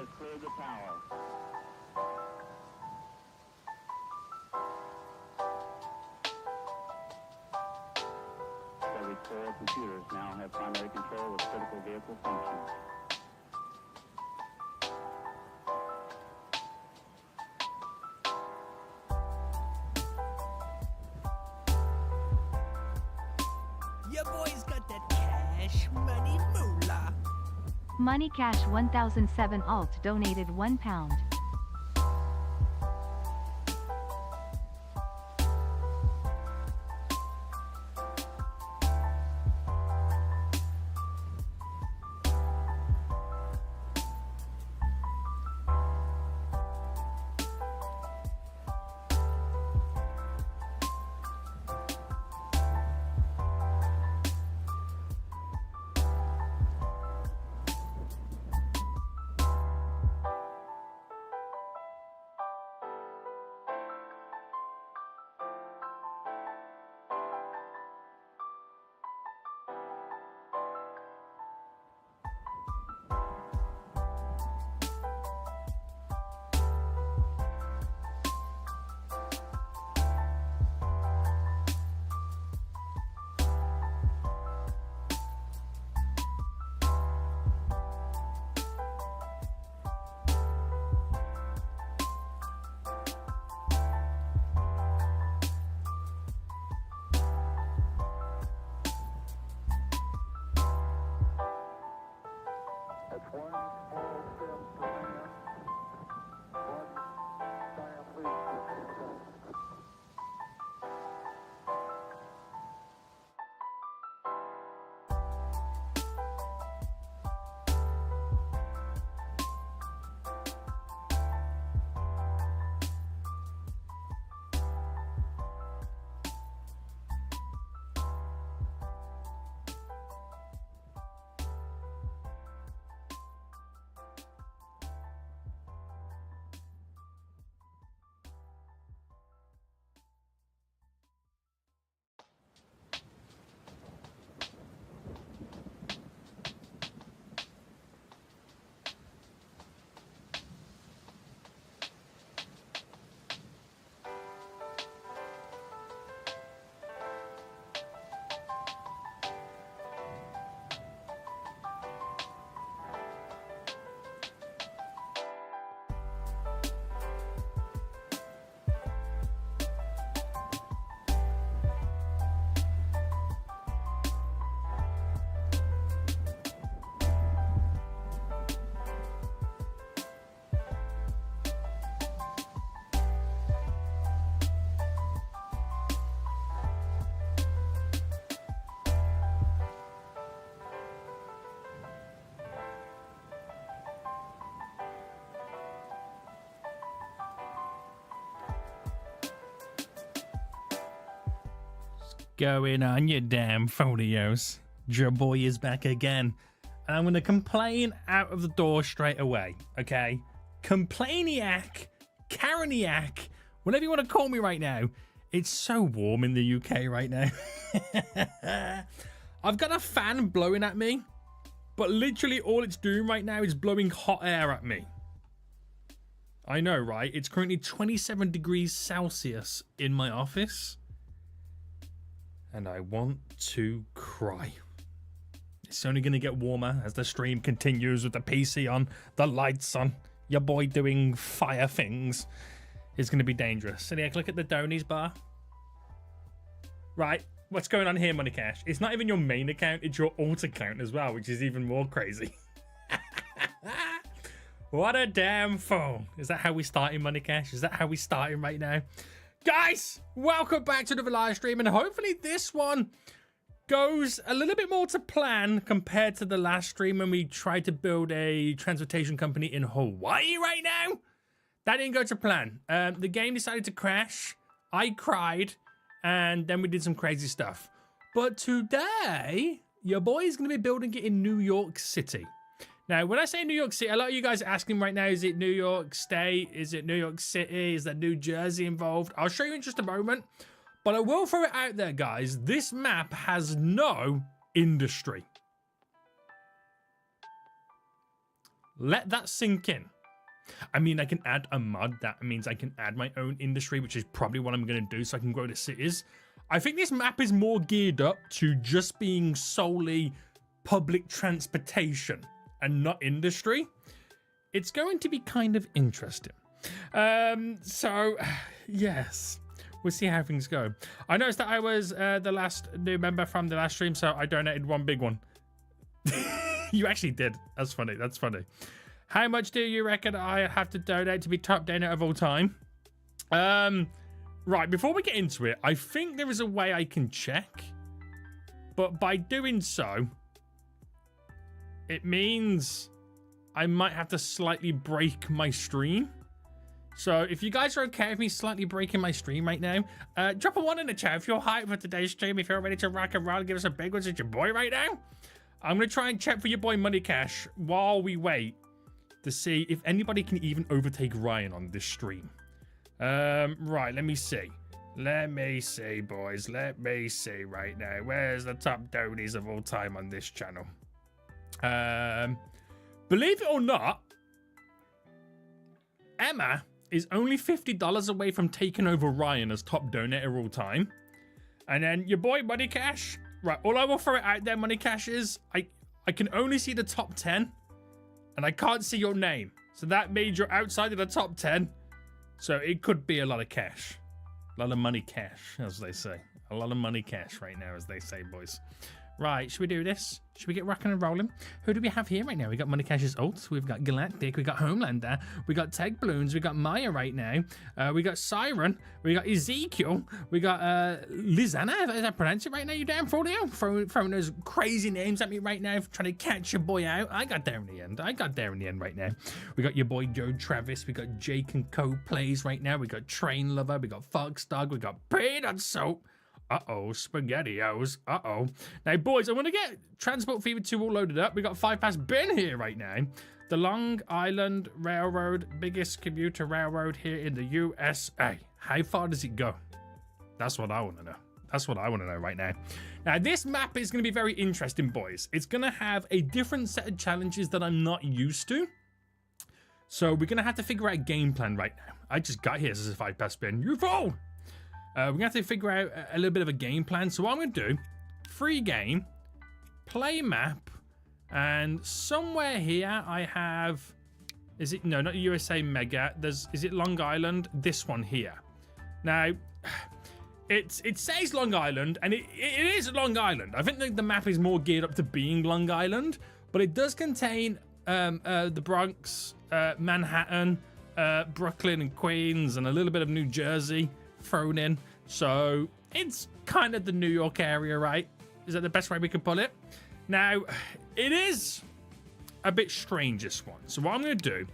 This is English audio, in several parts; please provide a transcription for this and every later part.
has cleared the tower. Every 4 computers now have primary control of critical vehicle functions. Your boy's got that cash money moolah. Money Cash 1007 Alt donated £1. That's one small step for man, one giant leap for mankind. Going on, you damn folios. Your boy is back again. And I'm going to complain out of the door straight away, okay? Complainiac, Kareniac, whatever you want to call me right now. It's so warm in the UK right now. I've got a fan blowing at me, but literally all it's doing right now is blowing hot air at me. I know, right? It's currently 27 degrees Celsius in my office. And I want to cry. It's only going to get warmer as the stream continues with the PC on, the lights on, your boy doing fire things. It's going to be dangerous. So yeah, look at the Donies bar. Right, what's going on here, Money Cash? It's not even your main account, it's your alt account as well, which is even more crazy. What a damn fool. Is that how we starting, Money Cash? Is that how we starting right now? Guys, welcome back to another live stream, and hopefully this one goes a little bit more to plan compared to the last stream when we tried to build a transportation company in Hawaii right now. That didn't go to plan. The game decided to crash. I cried, and then we did some crazy stuff. But today, your boy is going to be building it in New York City. Now, when I say New York City, a lot of you guys are asking right now, is it New York State? Is it New York City? Is there New Jersey involved? I'll show you in just a moment. But I will throw it out there, guys. This map has no industry. Let that sink in. I mean, I can add a mod. That means I can add my own industry, which is probably what I'm going to do so I can grow the cities. I think this map is more geared up to just being solely public transportation and not industry. It's going to be kind of interesting. So, yes, we'll see how things go. I noticed that I was the last new member from the last stream, so I donated one big one. You actually did. That's funny. That's funny. How much do you reckon I have to donate to be top donor of all time? Right, before we get into it, I think there is a way I can check. But by doing so, it means I might have to slightly break my stream. So if you guys are okay with me slightly breaking my stream right now, drop a 1 in the chat if you're hyped for today's stream. If you're ready to rock and roll, give us a big one. It's your boy right now. I'm going to try and check for your boy Money Cash while we wait to see if anybody can even overtake Ryan on this stream. Right, let me see. Let me see, boys. Let me see right now. Where's the top donies of all time on this channel? Believe it or not, Emma is only $50 away from taking over Ryan as top donator of all time. And then your boy Money Cash. Right, all I will throw it out there, Money Cash, is I can only see the top 10. And I can't see your name. So that means you're outside of the top 10. So it could be a lot of cash. A lot of money cash, as they say. A lot of money cash right now, as they say, boys. Right, should we do this? Should we get rocking and rolling? Who do we have here right now? We got Money Cash's ult. We've got Galactic. We got Homelander. We got Tech Balloons. We got Maya right now. We got Siren. We got Ezekiel. We got Lizana. Is that pronounce it right now? You damn fool, Leo. Throwing those crazy names at me right now, trying to catch your boy out. I got there in the end. I got there in the end right now. We got your boy Joe Travis. We got Jake and Co plays right now. We got Train Lover. We got Fox Dog. We got Peanut Soap. Uh-oh, SpaghettiOs. Uh-oh. Now, boys, I want to get Transport Fever 2 all loaded up. We got 5 past Ben here right now. The Long Island Railroad, biggest commuter railroad here in the USA. How far does it go? That's what I want to know. That's what I want to know right now. Now, this map is going to be very interesting, boys. It's going to have a different set of challenges that I'm not used to. So we're going to have to figure out a game plan right now. I just got here. This is 5 past Ben. You fool! We're going to have to figure out a little bit of a game plan. So what I'm going to do, free game, play map, and somewhere here I have, is it, no, not USA Mega, is it Long Island? This one here. Now, it says Long Island, and it is Long Island. I think the map is more geared up to being Long Island, but it does contain the Bronx, Manhattan, Brooklyn and Queens, and a little bit of New Jersey thrown in. So it's kind of the New York area, right? Is that the best way we can put it? Now, it is a bit strange, this one. So what I'm going to do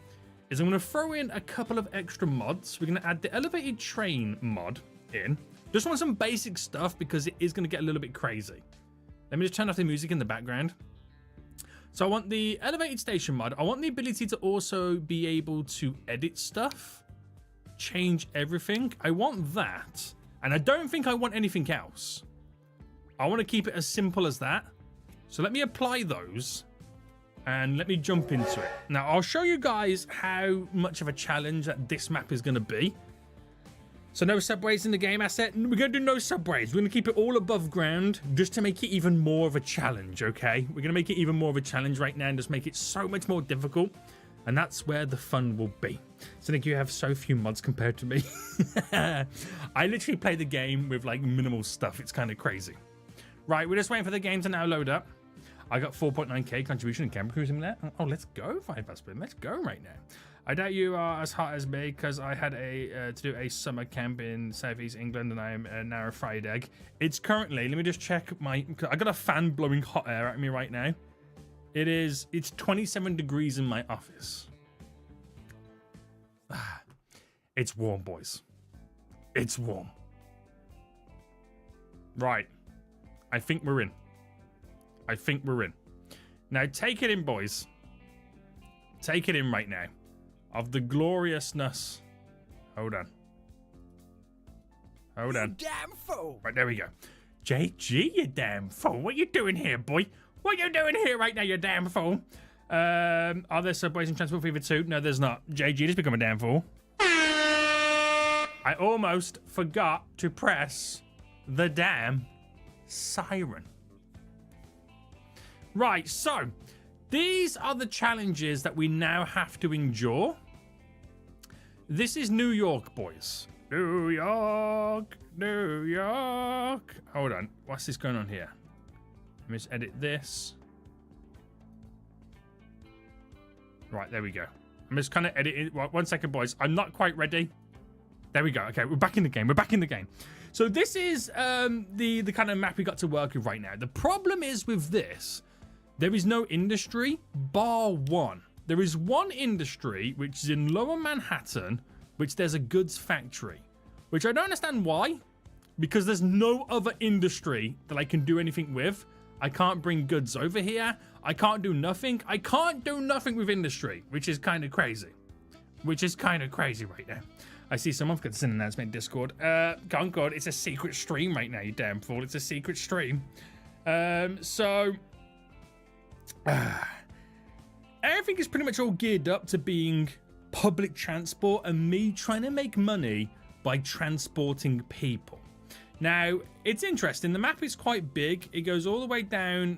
is I'm going to throw in a couple of extra mods. We're going to add the elevated train mod in. Just want some basic stuff because it is going to get a little bit crazy. Let me just turn off the music in the background. So I want the elevated station mod. I want the ability to also be able to edit stuff, change everything. I want that, and I don't think I want anything else. I want to keep it as simple as that. So let me apply those and let me jump into it. Now I'll show you guys how much of a challenge that this map is going to be. So no subways in the game asset. We're going to do no subways. We're going to keep it all above ground just to make it even more of a challenge, okay? We're going to make it even more of a challenge right now and just make it so much more difficult. And that's where the fun will be. So Nick, you have so few mods compared to me. I literally play the game with like minimal stuff. It's kind of crazy. Right, we're just waiting for the game to now load up. I got 4.9k contribution in camera cruising there. Oh, let's go, 5 Aspen. Let's go right now. I doubt you are as hot as me because I had to do a summer camp in Southeast England and I am now a fried egg. It's currently, let me just check I got a fan blowing hot air at me right now. It's 27 degrees in my office. It's warm, boys. It's warm. Right. I think we're in. I think we're in. Now take it in, boys. Take it in right now. Of the gloriousness. Hold on. Hold on. You damn fool. Right, there we go. JG, you damn fool. What you doing here, boy? What you doing here right now, you damn fool? Are there subways and transport fever too? No, there's not. JG, just become a damn fool. I almost forgot to press the damn siren. Right, so these are the challenges that we now have to endure. This is New York, boys. New York, New York. Hold on. What's this going on here? Let me just edit this. Right, there we go. I'm just kind of editing. One second, boys. I'm not quite ready. There we go. Okay, we're back in the game. We're back in the game. So this is the kind of map we got to work with right now. The problem is with this, there is no industry bar one. There is one industry, which is in Lower Manhattan, which there's a goods factory, which I don't understand why, because there's no other industry that I can do anything with. I can't bring goods over here. I can't do nothing. I can't do nothing with industry, which is kind of crazy. Which is kind of crazy right now. I see someone's got an announcement in Discord. Concord, it's a secret stream right now, you damn fool. It's a secret stream. Everything is pretty much all geared up to being public transport and me trying to make money by transporting people. Now, it's interesting. The map is quite big. It goes all the way down,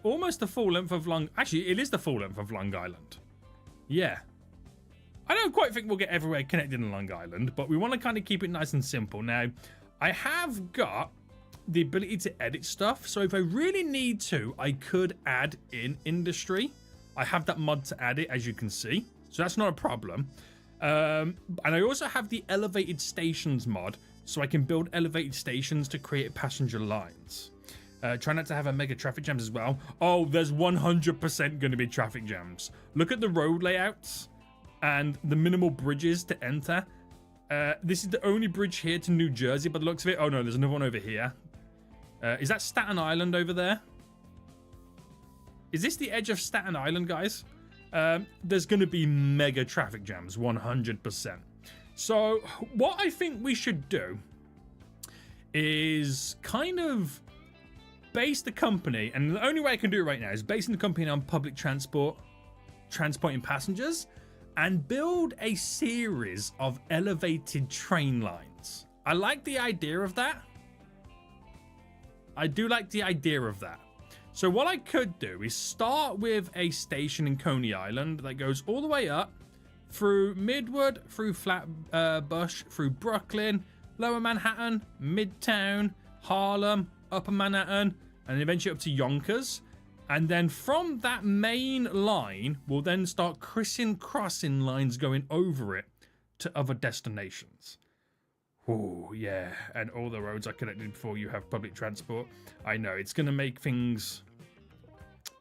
almost the full length of Long... Actually, it is the full length of Long Island. Yeah. I don't quite think we'll get everywhere connected in Long Island, but we want to kind of keep it nice and simple. Now, I have got the ability to edit stuff, so if I really need to, I could add in industry. I have that mod to add it, as you can see, so that's not a problem. And I also have the elevated stations mod, so I can build elevated stations to create passenger lines. Try not to have a mega traffic jams as well. Oh, there's 100% going to be traffic jams. Look at the road layouts and the minimal bridges to enter. This is the only bridge here to New Jersey, by the looks of it. Oh no, there's another one over here. Is that Staten Island over there? Is this the edge of Staten Island, guys? There's going to be mega traffic jams, 100%. So what I think we should do is kind of base the company, and the only way I can do it right now is basing the company on public transport, transporting passengers, and build a series of elevated train lines. I like the idea of that. I do like the idea of that. So what I could do is start with a station in Coney Island that goes all the way up through Midwood, through Flatbush, through Brooklyn, Lower Manhattan, Midtown, Harlem, Upper Manhattan, and eventually up to Yonkers. And then from that main line, we'll then start crossing lines going over it to other destinations. Oh, yeah. And all the roads are connected before you have public transport. I know. It's going to make things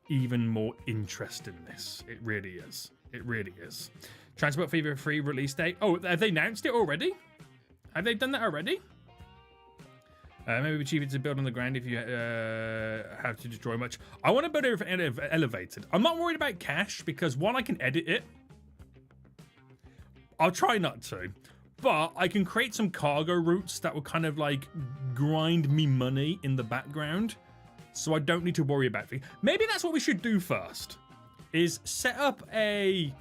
even more interesting, this. It really is. It really is. Transport Fever 3 release date. Oh, have they announced it already? Have they done that already? Maybe achieve it to build on the ground if you have to destroy much. I want to build it elevated. I'm not worried about cash because, one, I can edit it. I'll try not to. But I can create some cargo routes that will kind of like grind me money in the background. So I don't need to worry about things. Maybe that's what we should do first. Is set up a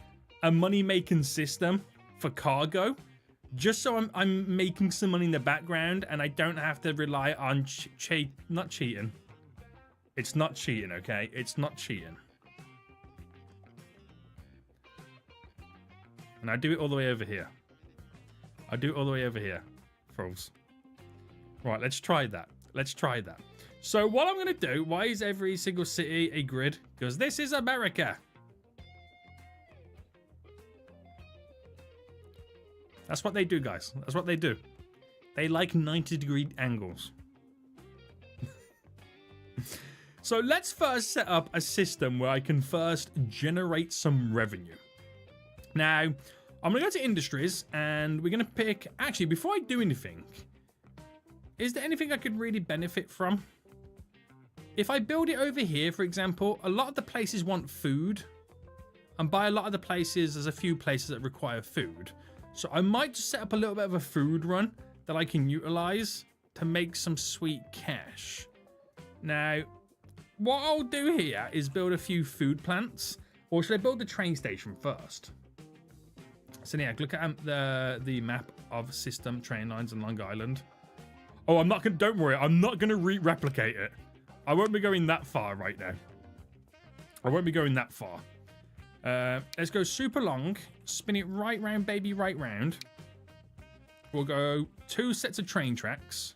money-making system for cargo. Just so I'm making some money in the background and I don't have to rely on not cheating. It's not cheating, okay? It's not cheating. And I do it all the way over here. I do it all the way over here, fools. Right, let's try that. Let's try that. So what I'm going to do, why is every single city a grid? Because this is America. That's what they do, guys. That's what they do. They like 90-degree angles. So let's first set up a system where I can first generate some revenue. Now, I'm going to go to industries and we're going to pick... Actually, before I do anything, is there anything I could really benefit from? If I build it over here, for example, a lot of the places want food. And by a lot of the places, there's a few places that require food. So I might just set up a little bit of a food run that I can utilize to make some sweet cash. Now, what I'll do here is build a few food plants Or should I build the train station first? So yeah, look at the map of system train lines in Long Island. Oh, I'm not gonna. Don't worry, I'm not gonna replicate it. I won't be going that far right now. I won't be going that far. Let's go super long. Spin it right round, baby, right round. We'll go 2 sets of train tracks.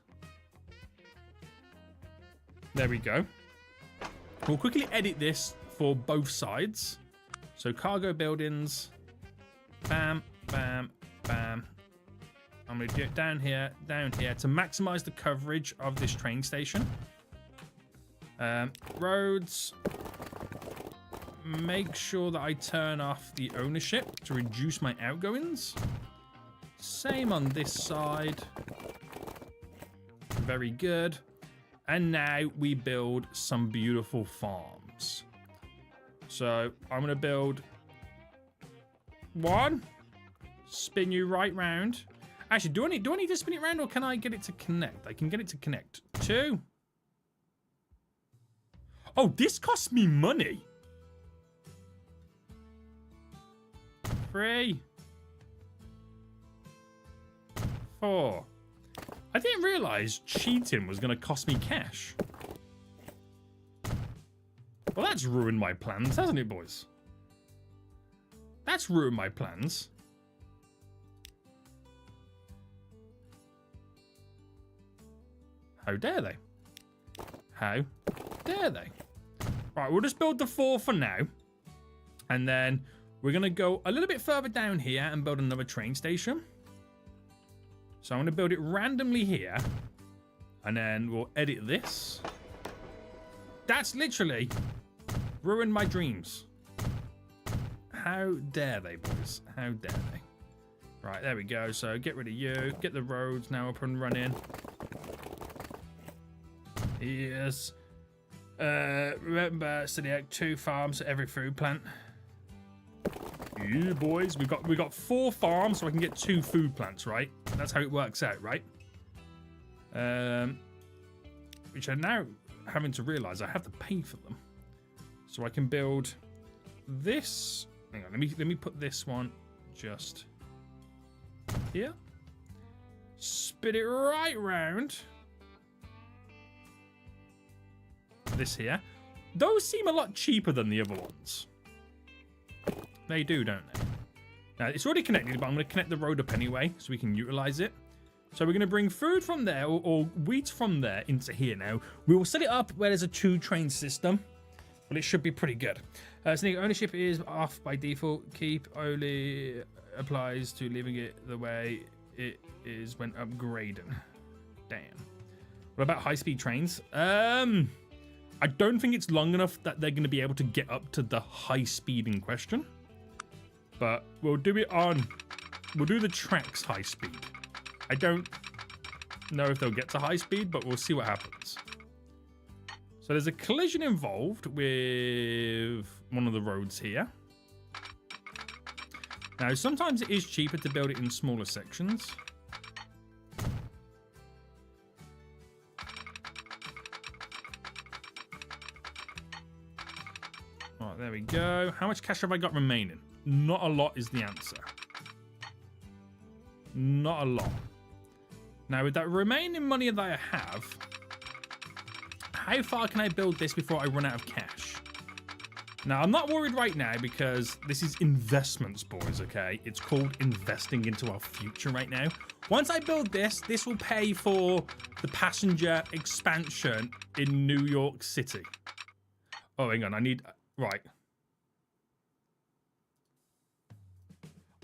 There we go. We'll quickly edit this for both sides. So cargo buildings. Bam, bam, bam. I'm going to do it down here to maximize the coverage of this train station. Roads. Make sure that I turn off the ownership to reduce my outgoings. Same on this side. Very good. And now we build some beautiful farms. So I'm going to build 1. Spin you right round. Actually, do I need to spin it round, or can I get it to connect? I can get it to connect. 2. Oh, this costs me money. 3. 4. I didn't realize cheating was going to cost me cash. Well, that's ruined my plans, hasn't it, boys? That's ruined my plans. How dare they? How dare they? Right, we'll just build the 4 for now. And then we're going to go a little bit further down here and build another train station. So I'm going to build it randomly here. And then we'll edit this. That's literally ruined my dreams. How dare they, boys? How dare they? Right, there we go. So get rid of you. Get the roads now up and running. Yes. Remember, Seniac, 2 farms at every food plant. Yeah, boys. We got 4 farms, so I can get 2 food plants, right? That's how it works out, right? Which I'm now having to realize I have to pay for them. So I can build this. Hang on, let me put this one just here. Spin it right round. This here. Those seem a lot cheaper than the other ones. They do, don't they? Now, it's already connected, but I'm going to connect the road up anyway, so we can utilize it. So we're going to bring food from there, or wheat from there, into here now. We will set it up where there's a 2-train system, but it should be pretty good. So the ownership is off by default. Keep only applies to leaving it the way it is when upgrading. Damn. What about high-speed trains? I don't think it's long enough that they're going to be able to get up to the high speed in question. But we'll do it on... We'll do the tracks high speed. I don't know if they'll get to high speed, but we'll see what happens. So there's a collision involved with one of the roads here. Now, sometimes it is cheaper to build it in smaller sections. Right, there we go. How much cash have I got remaining? Not a lot is the answer. Not a lot. Now, with that remaining money that I have, how far can I build this before I run out of cash? Now, I'm not worried right now because this is investments, boys, okay? It's called investing into our future right now. Once I build this, this will pay for the passenger expansion in New York City. Oh, hang on. I need... Right.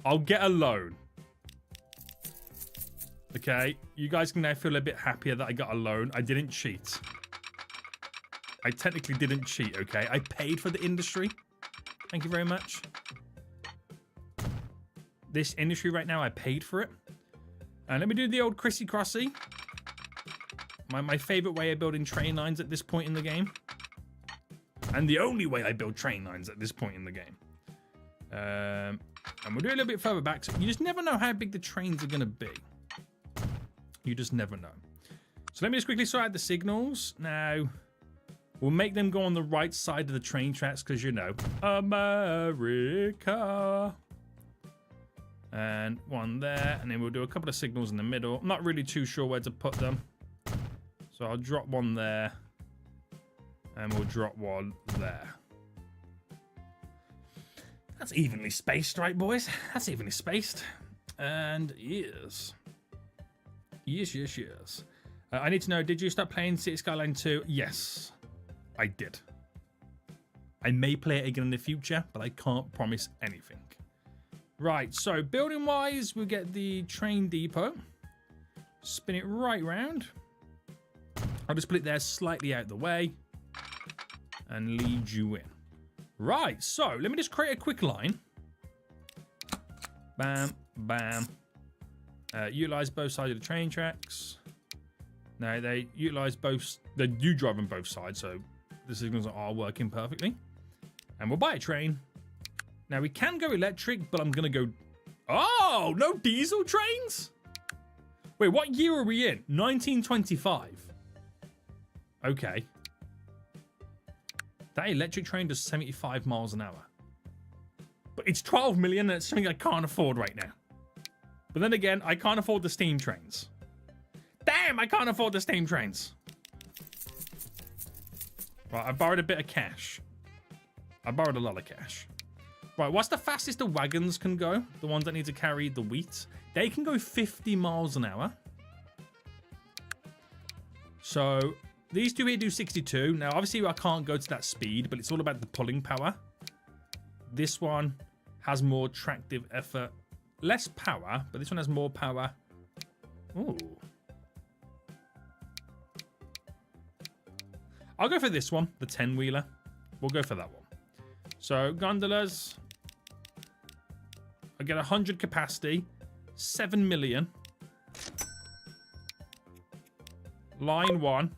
I'll get a loan. Okay? You guys can now feel a bit happier that I got a loan. I didn't cheat. I technically didn't cheat, okay? I paid for the industry. Thank you very much. This industry right now, I paid for it. And let me do the old Chrissy Crossy. My favorite way of building train lines at this point in the game. And the only way I build train lines at this point in the game. And we'll do it a little bit further back. So you just never know how big the trains are going to be. You just never know. So let me just quickly sort out the signals. Now, We'll make them go on the right side of the train tracks because, you know, America. And one there. And then we'll do a couple of signals in the middle. I'm not really too sure where to put them. So I'll drop one there. And we'll drop one there. That's evenly spaced, right, boys? That's evenly spaced. And yes. Yes. I need to know, did you start playing City Skyline 2? Yes, I did. I may play it again in the future, but I can't promise anything. Right, so building-wise, we'll get the train depot. Spin it right round. I'll just put it there slightly out the way. And lead you in. Right, so let me just create a quick line. Bam, bam. Utilize both sides of the train tracks. Now they utilize both. They do drive on both sides, so the signals are working perfectly. And we'll buy a train. Now we can go electric, but I'm gonna go. Oh, no diesel trains. Wait, what year are we in? 1925. Okay. That electric train does 75 miles an hour. But it's 12 million and it's something I can't afford right now. But then again, I can't afford the steam trains. Damn, I can't afford the steam trains. Right, I borrowed a bit of cash. I borrowed a lot of cash. Right, what's the fastest the wagons can go? The ones that need to carry the wheat. They can go 50 miles an hour. So these two here do 62. Now, obviously, I can't go to that speed, but it's all about the pulling power. This one has more tractive effort. Less power, but this one has more power. Ooh. I'll go for this one, the 10-wheeler. We'll go for that one. So, gondolas. I get 100 capacity. 7 million. Line 1.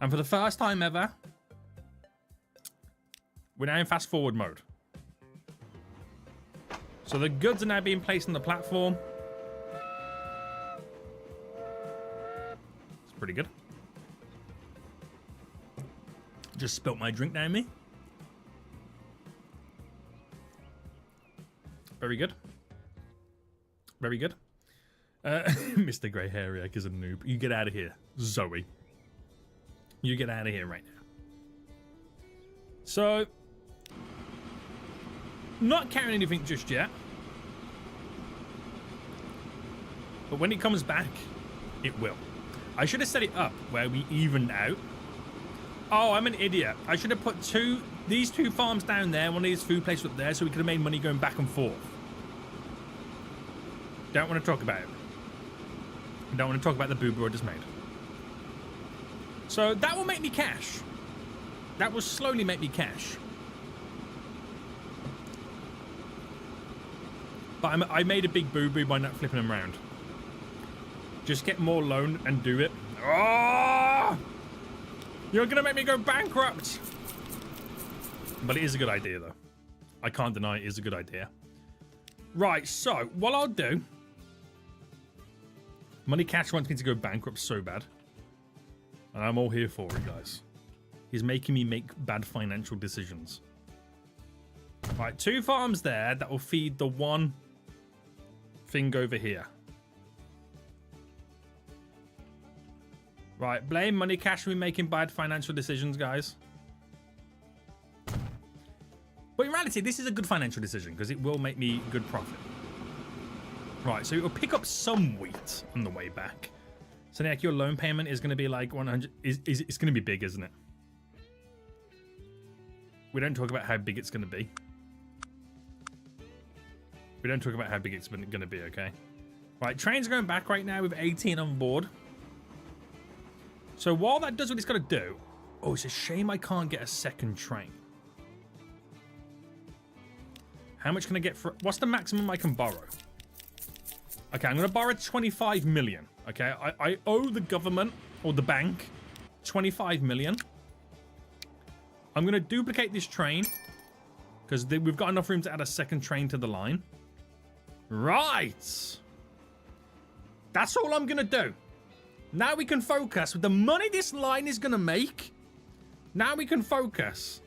And for the first time ever, we're now in fast forward mode. So the goods are now being placed on the platform. It's pretty good. Just spilt my drink down me. Very good. Very good. Mr. Grey Hairiac is a noob. You get out of here, Zoe. You get out of here right now. So, not carrying anything just yet. But when it comes back, it will. I should have set it up where we evened out. Oh, I'm an idiot. I should have put these two farms down there, one of these food places up there, so we could have made money going back and forth. Don't want to talk about it. Don't want to talk about the boo-boo I just made. So that will make me cash. That will slowly make me cash. But I made a big boo-boo by not flipping them around. Just get more loan and do it. Oh! You're going to make me go bankrupt. But it is a good idea, though. I can't deny it is a good idea. Right, so what I'll do... Money Cash wants me to go bankrupt so bad. And I'm all here for it, guys. He's making me make bad financial decisions. Right, 2 farms there that will feed the one thing over here. Right, blame Money Cash for me making bad financial decisions, guys. But in reality, this is a good financial decision because it will make me good profit. Right, so it will pick up some wheat on the way back. So, Nick, your loan payment is going to be like 100... It's going to be big, isn't it? We don't talk about how big it's going to be. We don't talk about how big it's going to be, okay? Right, trains are going back right now with 18 on board. So while that does what it's got to do... Oh, it's a shame I can't get a second train. How much can I get for... What's the maximum I can borrow? Okay, I'm going to borrow 25 million. Okay, I owe the government or the bank 25 million. I'm going to duplicate this train because we've got enough room to add a second train to the line. Right. That's all I'm going to do. Now we can focus with the money this line is going to make. Now we can focus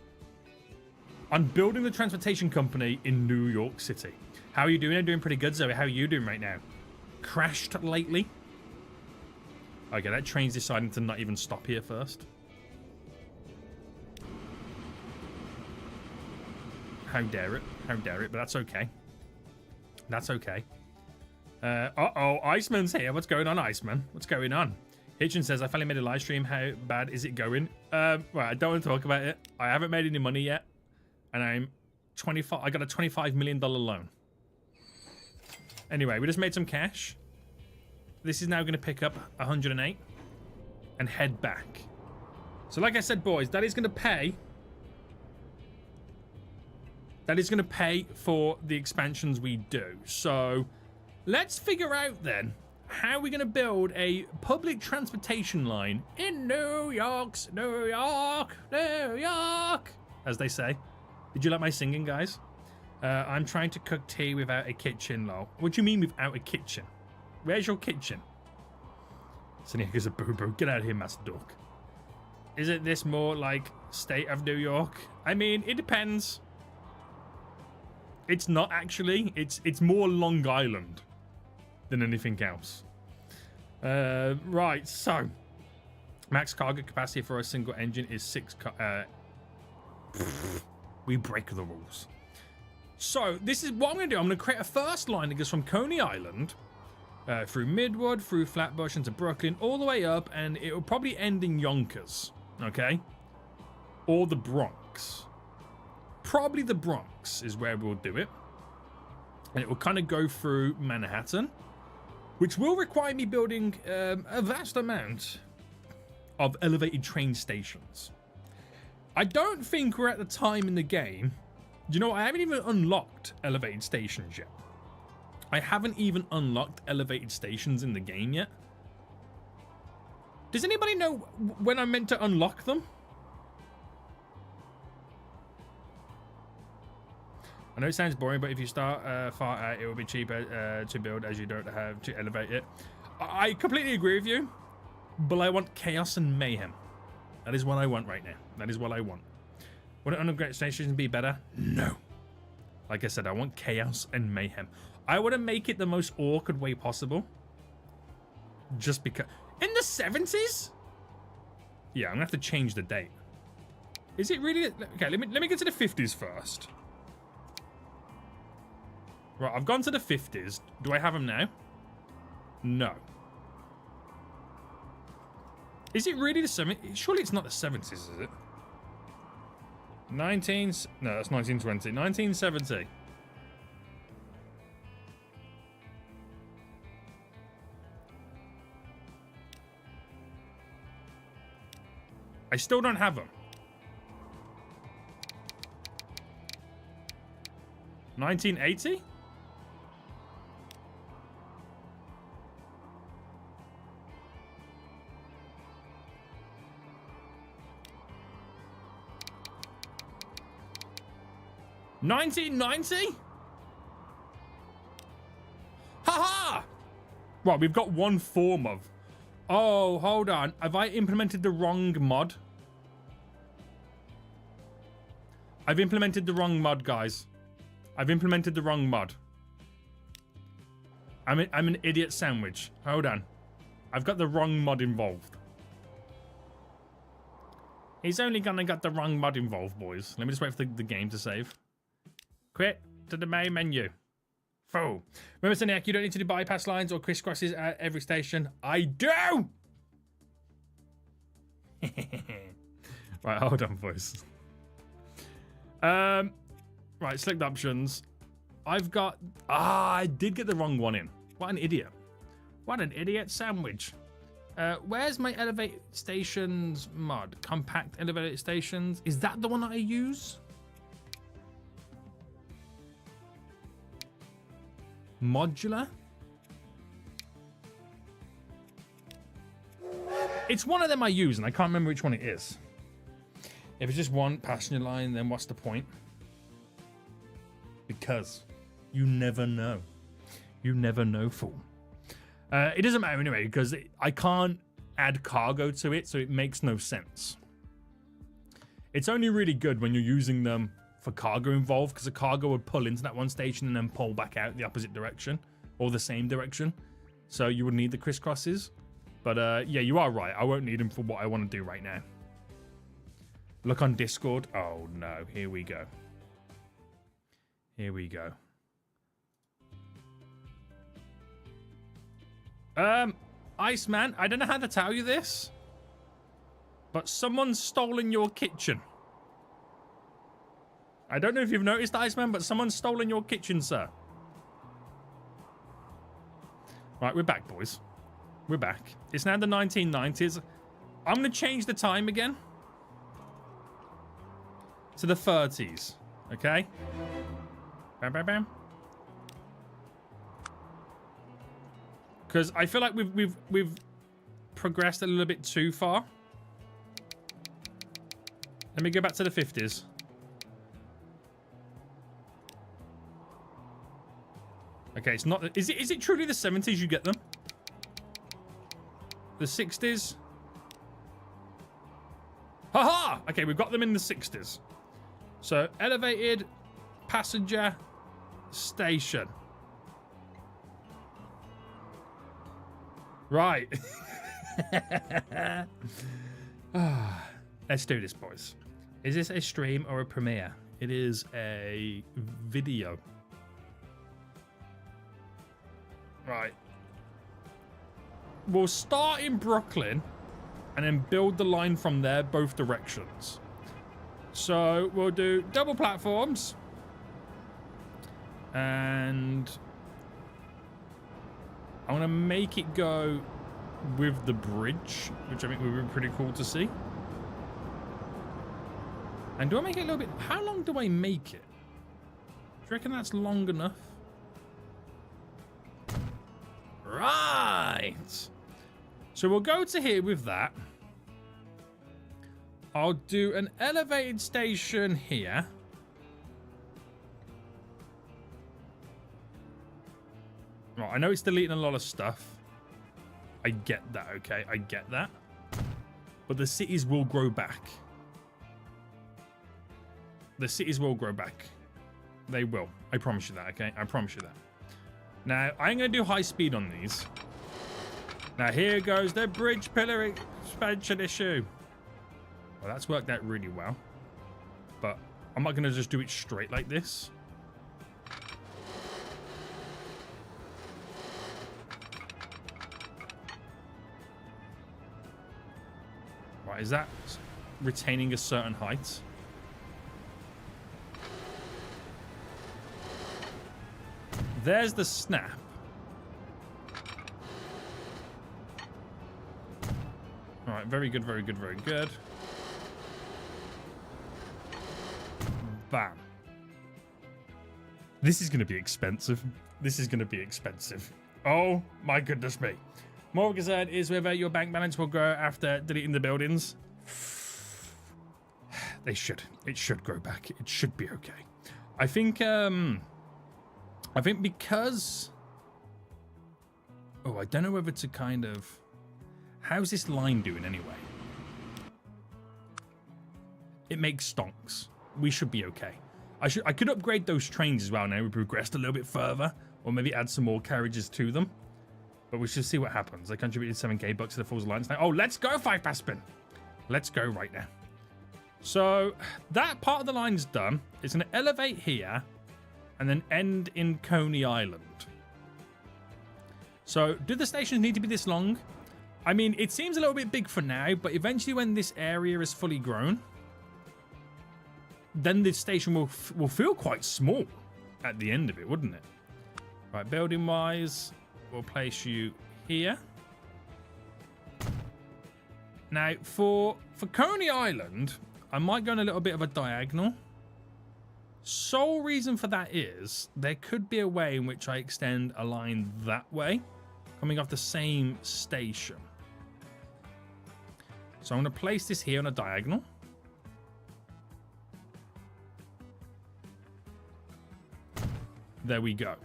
on building the transportation company in New York City. How are you doing? I'm doing pretty good, Zoe. How are you doing right now? Crashed lately? Okay, that train's deciding to not even stop here first. How dare it? How dare it? But that's okay. That's okay. Uh-oh, Iceman's here. What's going on, Iceman? What's going on? Hitchin says, I finally made a live stream. How bad is it going? Well, I don't want to talk about it. I haven't made any money yet. And I'm 25. I got a $25 million loan. Anyway, we just made some cash. This is now going to pick up 108 and head back. So like I said, boys, that is going to pay. That is going to pay for the expansions we do. So let's figure out then how we're going to build a public transportation line in New York, as they say. Did you like my singing, guys? I'm trying to cook tea without a kitchen, lol. What do you mean without a kitchen? Where's your kitchen? Sonia's a boo-boo. Get out of here, Master Dork. Isn't this more like state of New York? I mean, it depends. It's not actually. It's more Long Island than anything else. Right, so max cargo capacity for a single engine is 6. We break the rules. So this is what I'm going to do. I'm going to create a first line that goes from Coney Island through Midwood, through Flatbush into Brooklyn, all the way up, and it will probably end in Yonkers, okay? Or the Bronx. Probably the Bronx is where we'll do it. And it will kind of go through Manhattan, which will require me building a vast amount of elevated train stations. I don't think we're at the time in the game. You know, I haven't even unlocked elevated stations yet. I haven't even unlocked elevated stations in the game yet. Does anybody know when I'm meant to unlock them? I know it sounds boring, but if you start far out, it will be cheaper to build as you don't have to elevate it. I completely agree with you, but I want chaos and mayhem. That is what I want right now. That is what I want. Would an underground station be better? No. Like I said, I want chaos and mayhem. I want to make it the most awkward way possible. Just because... In the 70s? Yeah, I'm going to have to change the date. Is it really... Okay, let me get to the 50s first. Right, I've gone to the 50s. Do I have them now? No. Is it really the 70s? Surely it's not the 70s, is it? No, that's 1920. 1970. I still don't have them. 1980? $1990? Haha! Right, we've got one form of... Oh, hold on. Have I implemented the wrong mod? I've implemented the wrong mod, guys. I've implemented the wrong mod. I'm an idiot sandwich. Hold on. I've got the wrong mod involved. He's only gonna got the wrong mod involved, boys. Let me just wait for the game to save. Quit to the main menu. Fool. Remember, Soniac, you don't need to do bypass lines or crisscrosses at every station. I do! Right, hold on, boys. Right, select options. I've got... I did get the wrong one in. What an idiot. What an idiot sandwich. Where's my elevate stations mod? Compact elevated stations. Is that the one that I use? Modular? It's one of them I use, and I can't remember which one it is. If it's just one passenger line, then what's the point? Because you never know. You never know, fool. It doesn't matter anyway, because I can't add cargo to it, so it makes no sense. It's only really good when you're using them for cargo involved, because the cargo would pull into that one station and then pull back out the opposite direction or the same direction. So you would need the crisscrosses. But yeah, you are right. I won't need them for what I want to do right now. Look on Discord. Oh no, here we go. Here we go. Iceman, I don't know how to tell you this, but someone's stolen your kitchen. I don't know if you've noticed, Iceman, but someone's stolen your kitchen, sir. Right, we're back, boys. We're back. It's now the 1990s. I'm going to change the time again to the 30s. Okay? Bam, bam, bam. Because I feel like we've progressed a little bit too far. Let me go back to the 50s. Okay, it's not... Is it truly the 70s you get them? The 60s? Haha! Okay, we've got them in the 60s. So, elevated passenger station. Right. Let's do this, boys. Is this a stream or a premiere? It is a video. Right. We'll start in Brooklyn and then build the line from there, both directions. So we'll do double platforms. And I want to make it go with the bridge, which I think would be pretty cool to see. And do I make it a little bit... How long do I make it? Do you reckon that's long enough? Right. So we'll go to here with that. I'll do an elevated station here. Right, I know it's deleting a lot of stuff. I get that, okay? I get that. But the cities will grow back. The cities will grow back. They will. I promise you that, okay? I promise you that. Now, I'm going to do high speed on these. Now, here goes the bridge pillar expansion issue. Well, that's worked out really well. But I'm not going to just do it straight like this. Right, is that retaining a certain height? There's the snap. All right, very good, very good, very good. Bam. This is going to be expensive. This is going to be expensive. Oh, my goodness me. More concern is whether your bank balance will grow after deleting the buildings. They should. It should grow back. It should be okay. I think because... Oh, I don't know whether to kind of... How's this line doing anyway? It makes stonks. We should be okay. I could upgrade those trains as well now. We progressed a little bit further. Or maybe add some more carriages to them. But we should see what happens. I contributed 7k bucks to the Falls Alliance now. Oh, let's go, 5-pass spin. Let's go right now. So that part of the line's done. It's going to elevate here and then end in Coney Island. So do the stations need to be this long? I mean, it seems a little bit big for now, but eventually when this area is fully grown, then the station will feel quite small at the end of it, wouldn't it? Right, building wise, we'll place you here. Now, for Coney Island, I might go on a little bit of a diagonal. Sole reason for that is there could be a way in which I extend a line that way, coming off the same station. So I'm going to place this here on a diagonal. There we go.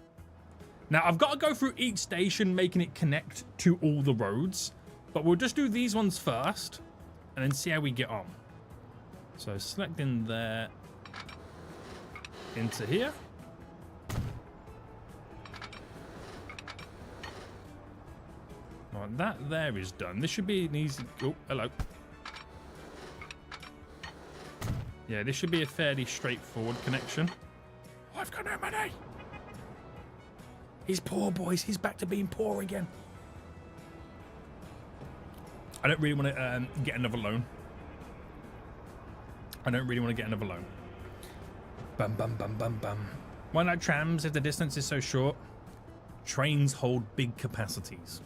Now, I've got to go through each station, making it connect to all the roads. But we'll just do these ones first, and then see how we get on. So select in there, into here. Right, that there is done. This should be an easy... Oh, hello. Yeah, this should be a fairly straightforward connection. Oh, I've got no money. He's poor, boys. He's back to being poor again. I don't really want to get another loan. I don't really want to get another loan. Bum, bum, bum, bum, bum. Why not trams if the distance is so short? Trains hold big capacities.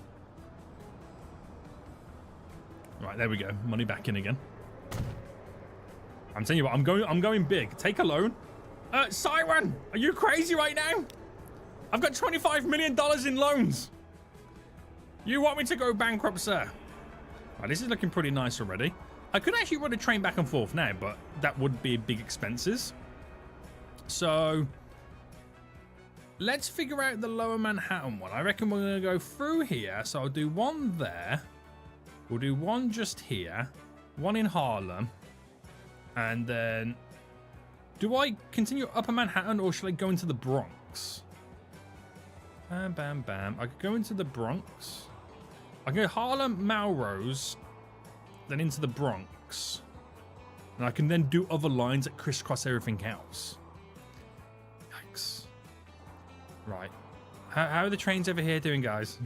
Right, there we go. Money back in again. I'm telling you what, I'm going big. Take a loan. Siren, are you crazy right now? I've got $25 million in loans. You want me to go bankrupt, sir? Right, this is looking pretty nice already. I could actually run a train back and forth now, but that would be big expenses. So let's figure out the lower Manhattan one. I reckon we're going to go through here. So I'll do one there. We'll do one just here. One in Harlem. And then... do I continue upper Manhattan or should I go into the Bronx? Bam, bam, bam. I could go into the Bronx. I can go Harlem, Melrose, then into the Bronx. And I can then do other lines that crisscross everything else. Yikes. Right. How are the trains over here doing, guys?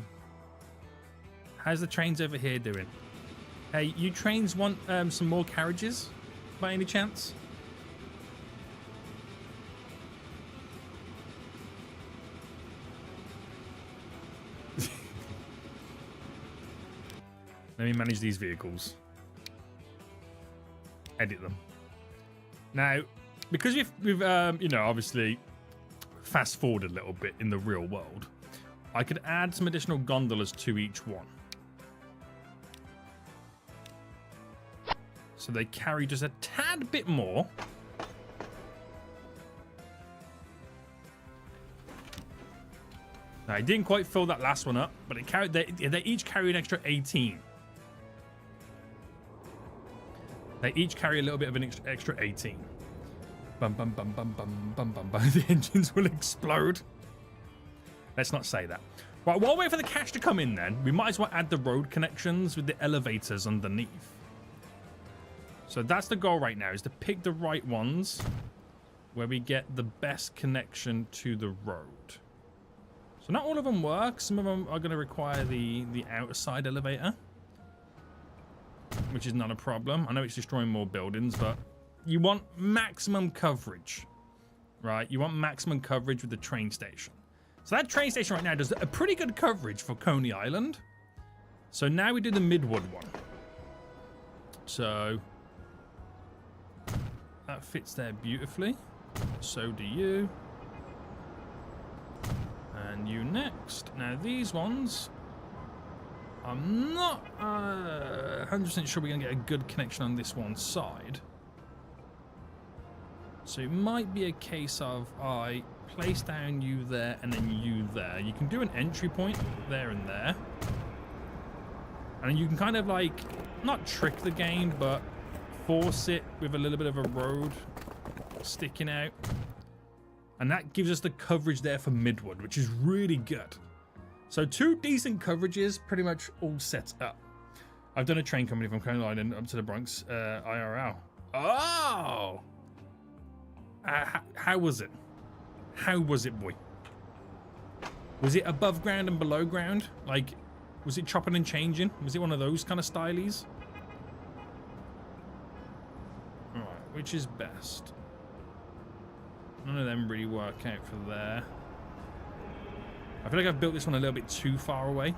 How's the trains over here doing? Hey, you trains want some more carriages by any chance? Let me manage these vehicles. Edit them. Now, because we've you know, obviously fast forwarded a little bit in the real world, I could add some additional gondolas to each one. So they carry just a tad bit more. Now, I didn't quite fill that last one up, but it carried. They each carry an extra 18. They each carry a little bit of an extra 18. Bum, bum, bum, bum, bum, bum, bum, bum. The engines will explode. Let's not say that. Right, while we wait for the cash to come in then, we might as well add the road connections with the elevators underneath. So that's the goal right now, is to pick the right ones where we get the best connection to the road. So not all of them work. Some of them are going to require the outside elevator, which is not a problem. I know it's destroying more buildings, but you want maximum coverage, right? You want maximum coverage with the train station. So that train station right now does a pretty good coverage for Coney Island. So now we do the Midwood one. So that fits there beautifully. So do you. And you next. Now these ones, I'm not 100% sure we're going to get a good connection on this one side. So it might be a case of I place down you there and then you there. You can do an entry point there and there. And you can kind of like, not trick the game, but force it with a little bit of a road sticking out. And that gives us the coverage there for Midwood, which is really good. So 2 decent coverages, pretty much all set up. I've done a train company from Coney Island up to the Bronx IRL. Oh! How was it? How was it, boy? Was it above ground and below ground? Like, was it chopping and changing? Was it one of those kind of stylies? Alright, which is best? None of them really work out for there. I feel like I've built this one a little bit too far away.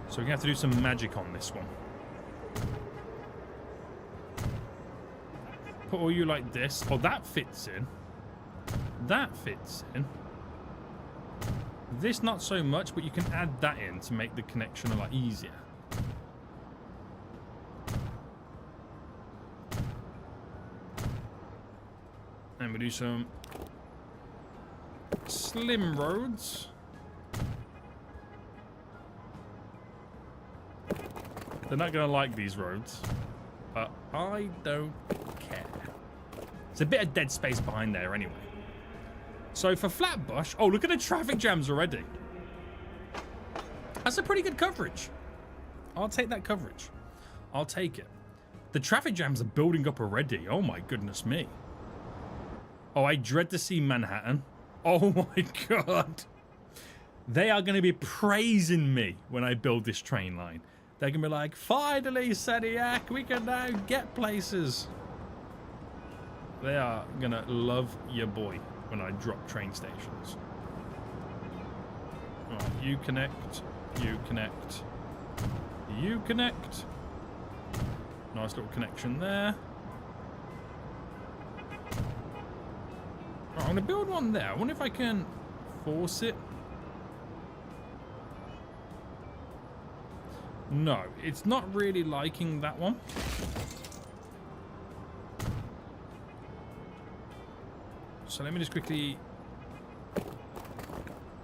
So we're going to have to do some magic on this one. Put all you like this. Oh, that fits in. That fits in. This not so much, but you can add that in to make the connection a lot easier. And we do some slim roads. They're not going to like these roads. But I don't care. There's a bit of dead space behind there anyway. So for Flatbush... Oh, look at the traffic jams already. That's a pretty good coverage. I'll take that coverage. I'll take it. The traffic jams are building up already. Oh my goodness me. Oh, I dread to see Manhattan. Oh my god. They are going to be praising me when I build this train line. They're going to be like, finally, Seniac, we can now get places. They are going to love your boy when I drop train stations. Right, you connect. You connect. You connect. Nice little connection there. Right, I'm going to build one there. I wonder if I can force it. No, it's not really liking that one. So let me just quickly...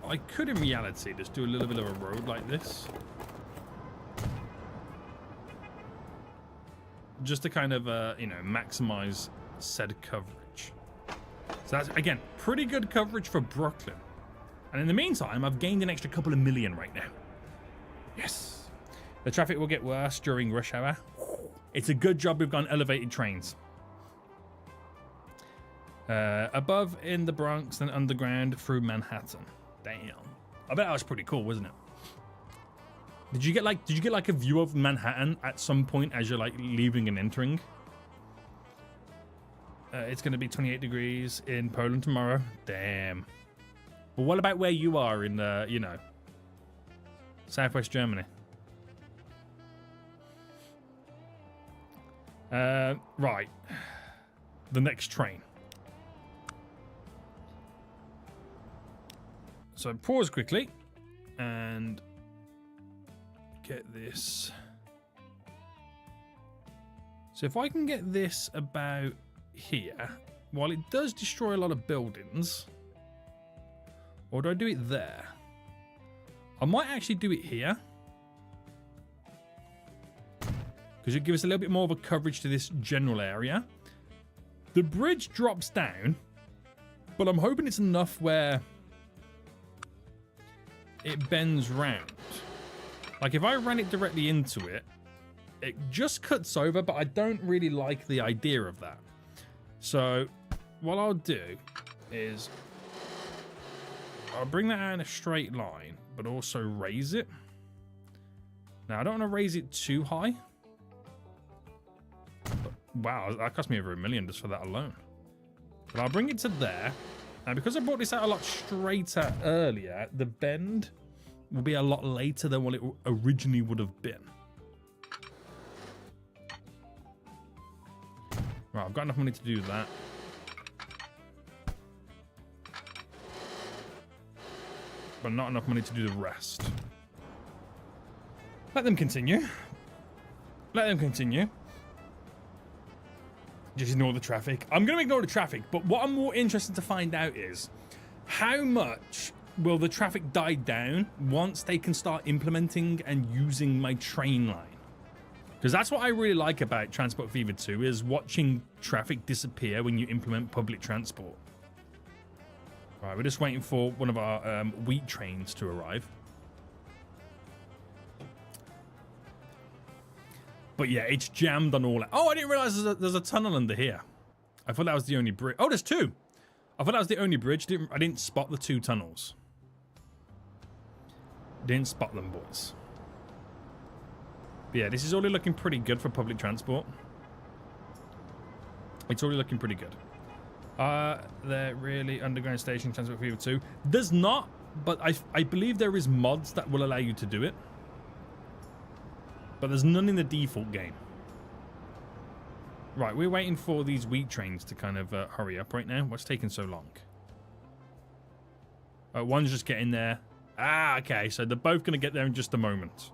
I could, in reality, just do a little bit of a road like this. Just to kind of, you know, maximize said coverage. So that's, again, pretty good coverage for Brooklyn. And in the meantime, I've gained an extra couple of million right now. Yes. The traffic will get worse during rush hour. It's a good job we've got elevated trains. Above in the Bronx, then underground through Manhattan. Damn. I bet that was pretty cool, wasn't it? Did you get like a view of Manhattan at some point as you're like leaving and entering? It's going to be 28 degrees in Poland tomorrow. Damn. But what about where you are in you know, Southwest Germany? Right. The next train. So pause quickly and get this. So if I can get this about here, while it does destroy a lot of buildings, or do I do it there? I might actually do it here, because it gives us a little bit more of a coverage to this general area. The bridge drops down, but I'm hoping it's enough where it bends round. Like if I ran it directly into it, it just cuts over, but I don't really like the idea of that. So what I'll do is I'll bring that out in a straight line, but also raise it. Now I don't want to raise it too high. But, wow, that cost me over $1 million just for that alone. But I'll bring it to there. Now, because I brought this out a lot straighter earlier, the bend will be a lot later than what it originally would have been. Right, I've got enough money to do that. But not enough money to do the rest. Let them continue. Let them continue. Just ignore the traffic. I'm going to ignore the traffic, but what I'm more interested to find out is how much will the traffic die down once they can start implementing and using my train line? Because that's what I really like about Transport Fever 2 is watching traffic disappear when you implement public transport. Right, we're just waiting for one of our wheat trains to arrive. But yeah, it's jammed on all. Oh, I didn't realize there's a tunnel under here. I thought that was the only bridge. Oh, there's two. I thought that was the only bridge. I didn't spot the two tunnels. Didn't spot them, boys. But yeah, this is already looking pretty good for public transport. It's already looking pretty good. They're really underground station Transport Fever 2. There's not, but I believe there is mods that will allow you to do it. But there's none in the default game. Right, we're waiting for these wheat trains to kind of hurry up right now. What's taking so long? One's just getting there. Ah, okay, so they're both going to get there in just a moment.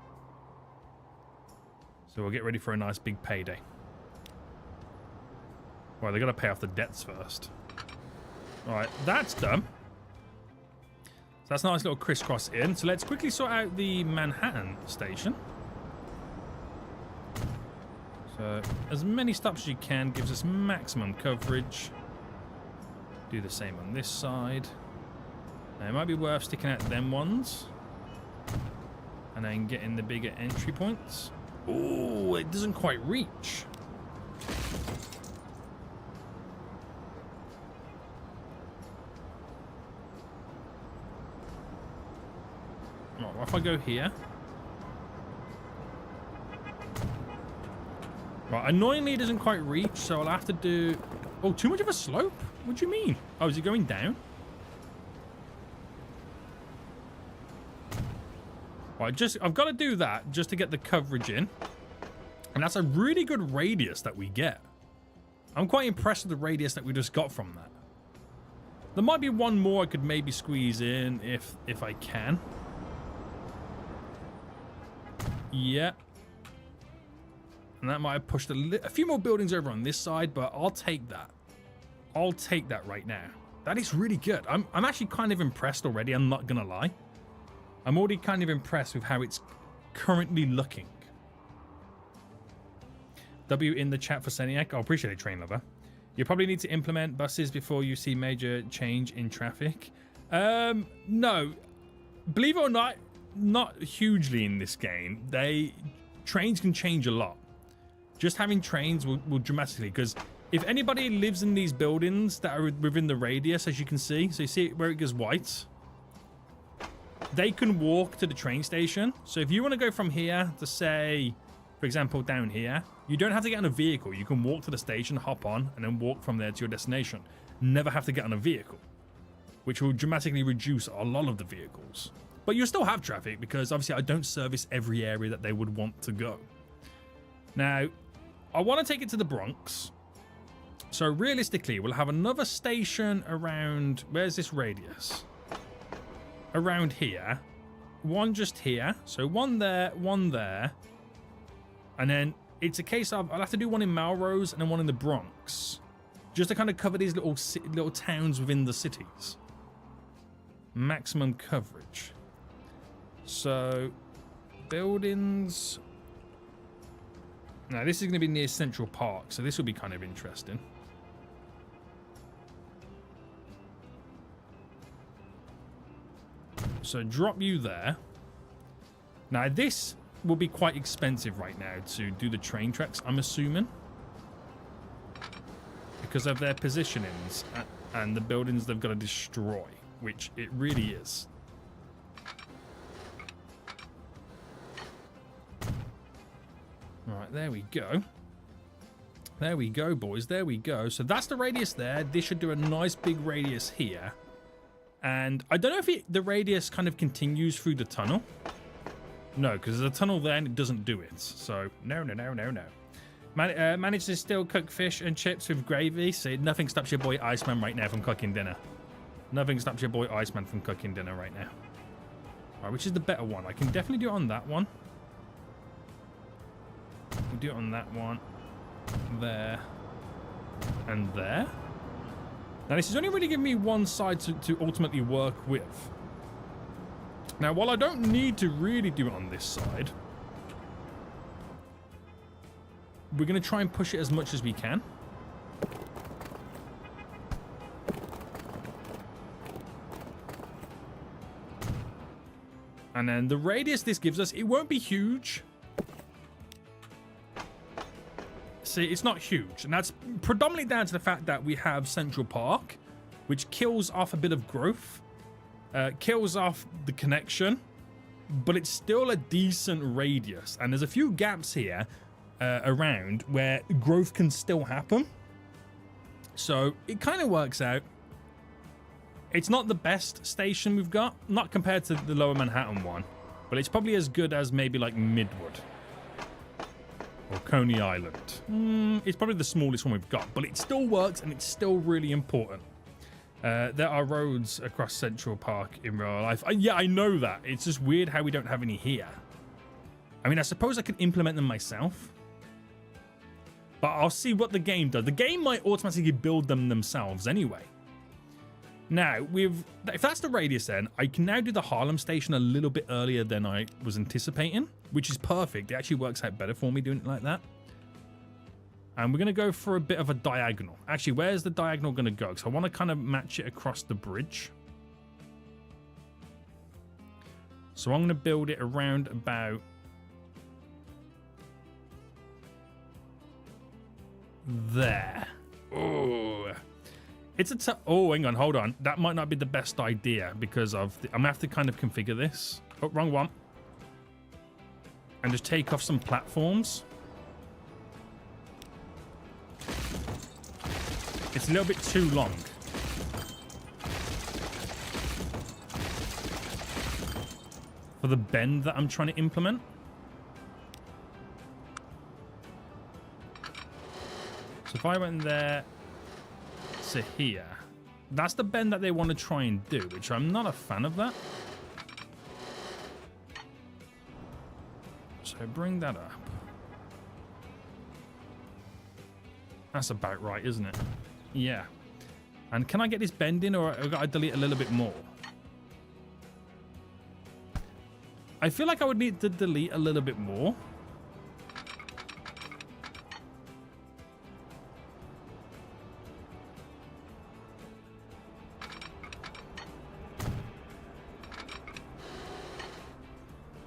So we'll get ready for a nice big payday. Well, they got to pay off the debts first. All right, that's done. So that's a nice little crisscross in. So let's quickly sort out the Manhattan station. So as many stops as you can gives us maximum coverage. Do the same on this side. Now, it might be worth sticking out them ones. And then getting the bigger entry points. Oh, it doesn't quite reach. Right, what if I go here? Right, annoyingly it doesn't quite reach, so I'll have to do... Oh, too much of a slope? What do you mean? Oh, is it going down? Right, I've got to do that just to get the coverage in. And that's a really good radius that we get. I'm quite impressed with the radius that we just got from that. There might be one more I could maybe squeeze in if I can. Yeah. And that might have pushed a few more buildings over on this side, but I'll take that. I'll take that right now. That is really good. I'm actually kind of impressed already, I'm not going to lie. I'm already kind of impressed with how it's currently looking. W in the chat for Seniac. I appreciate it, Train Lover. You probably need to implement buses before you see major change in traffic. No. Believe it or not hugely in this game. Trains can change a lot. Just having trains will dramatically, because if anybody lives in these buildings that are within the radius, as you can see, so you see where it goes white, they can walk to the train station. So if you want to go from here to, say, for example, down here, you don't have to get on a vehicle. You can walk to the station, hop on, and then walk from there to your destination. Never have to get on a vehicle, which will dramatically reduce a lot of the vehicles. But you'll still have traffic, because obviously I don't service every area that they would want to go. Now, I want to take it to the Bronx. So realistically, we'll have another station around... Where's this radius? Around here. One just here. So one there, and then it's a case of I'll have to do one in Melrose and then one in the Bronx, just to kind of cover these little towns within the cities. Maximum coverage. So buildings. Now this is going to be near Central Park, so this will be kind of interesting. So drop you there. Now this will be quite expensive right now to do the train tracks, I'm assuming, because of their positionings and the buildings they've got to destroy, which it really is. Right, there we go. There we go, boys. There we go. So that's the radius there. This should do a nice big radius here. And I don't know if the radius kind of continues through the tunnel. No, because there's a tunnel there and it doesn't do it. So, no. Manage to still cook fish and chips with gravy. See, nothing stops your boy Iceman right now from cooking dinner. Nothing stops your boy Iceman from cooking dinner right now. All right, which is the better one? I can definitely do it on that one. We'll do it on that one. There. And there. Now, this is only really giving me one side to ultimately work with. Now, while I don't need to really do it on this side, we're going to try and push it as much as we can. And then the radius this gives us, it won't be huge. See, it's not huge. And that's predominantly down to the fact that we have Central Park, which kills off a bit of growth. Kills off the connection, but it's still a decent radius. And there's a few gaps here around where growth can still happen. So it kind of works out. It's not the best station we've got, not compared to the Lower Manhattan one, but it's probably as good as maybe like Midwood or Coney Island. It's probably the smallest one we've got, but it still works and it's still really important. There are roads across Central Park in real life. Yeah, I know that. It's just weird how we don't have any here. I mean, I suppose I could implement them myself, but I'll see what the game does. The game might automatically build them themselves anyway. Now, if that's the radius then, I can now do the Harlem station a little bit earlier than I was anticipating, which is perfect. It actually works out better for me doing it like that. And we're going to go for a bit of a diagonal. Actually, where's the diagonal going to go? Because I want to kind of match it across the bridge. So I'm going to build it around about there. Oh, it's a oh, hang on, hold on. That might not be the best idea because of I'm gonna have to kind of configure this. Oh, wrong one. And just take off some platforms. It's a little bit too long. For the bend that I'm trying to implement. So if I went there to here, that's the bend that they want to try and do, which I'm not a fan of that. So bring that up. That's about right, isn't it? Yeah. And can I get this bend in, or have I got to delete a little bit more? I feel like I would need to delete a little bit more.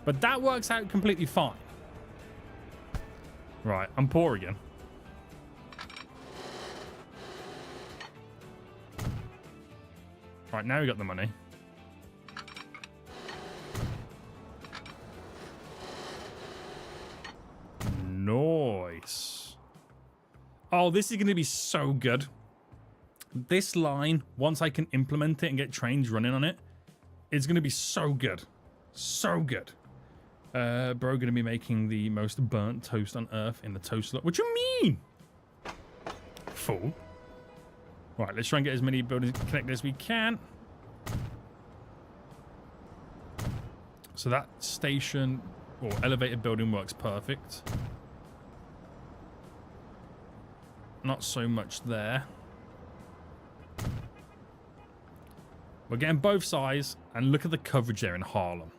But that works out completely fine. Right, I'm poor again. Right, now we got the money. Nice. Oh, this is going to be so good. This line, once I can implement it and get trains running on it, it's going to be so good. So good. Bro, going to be making the most burnt toast on earth in the toast lot. What you mean? Fool. Right, let's try and get as many buildings connected as we can. So that station or elevated building works perfect. Not so much there. We're getting both sides, and look at the coverage there in Harlem.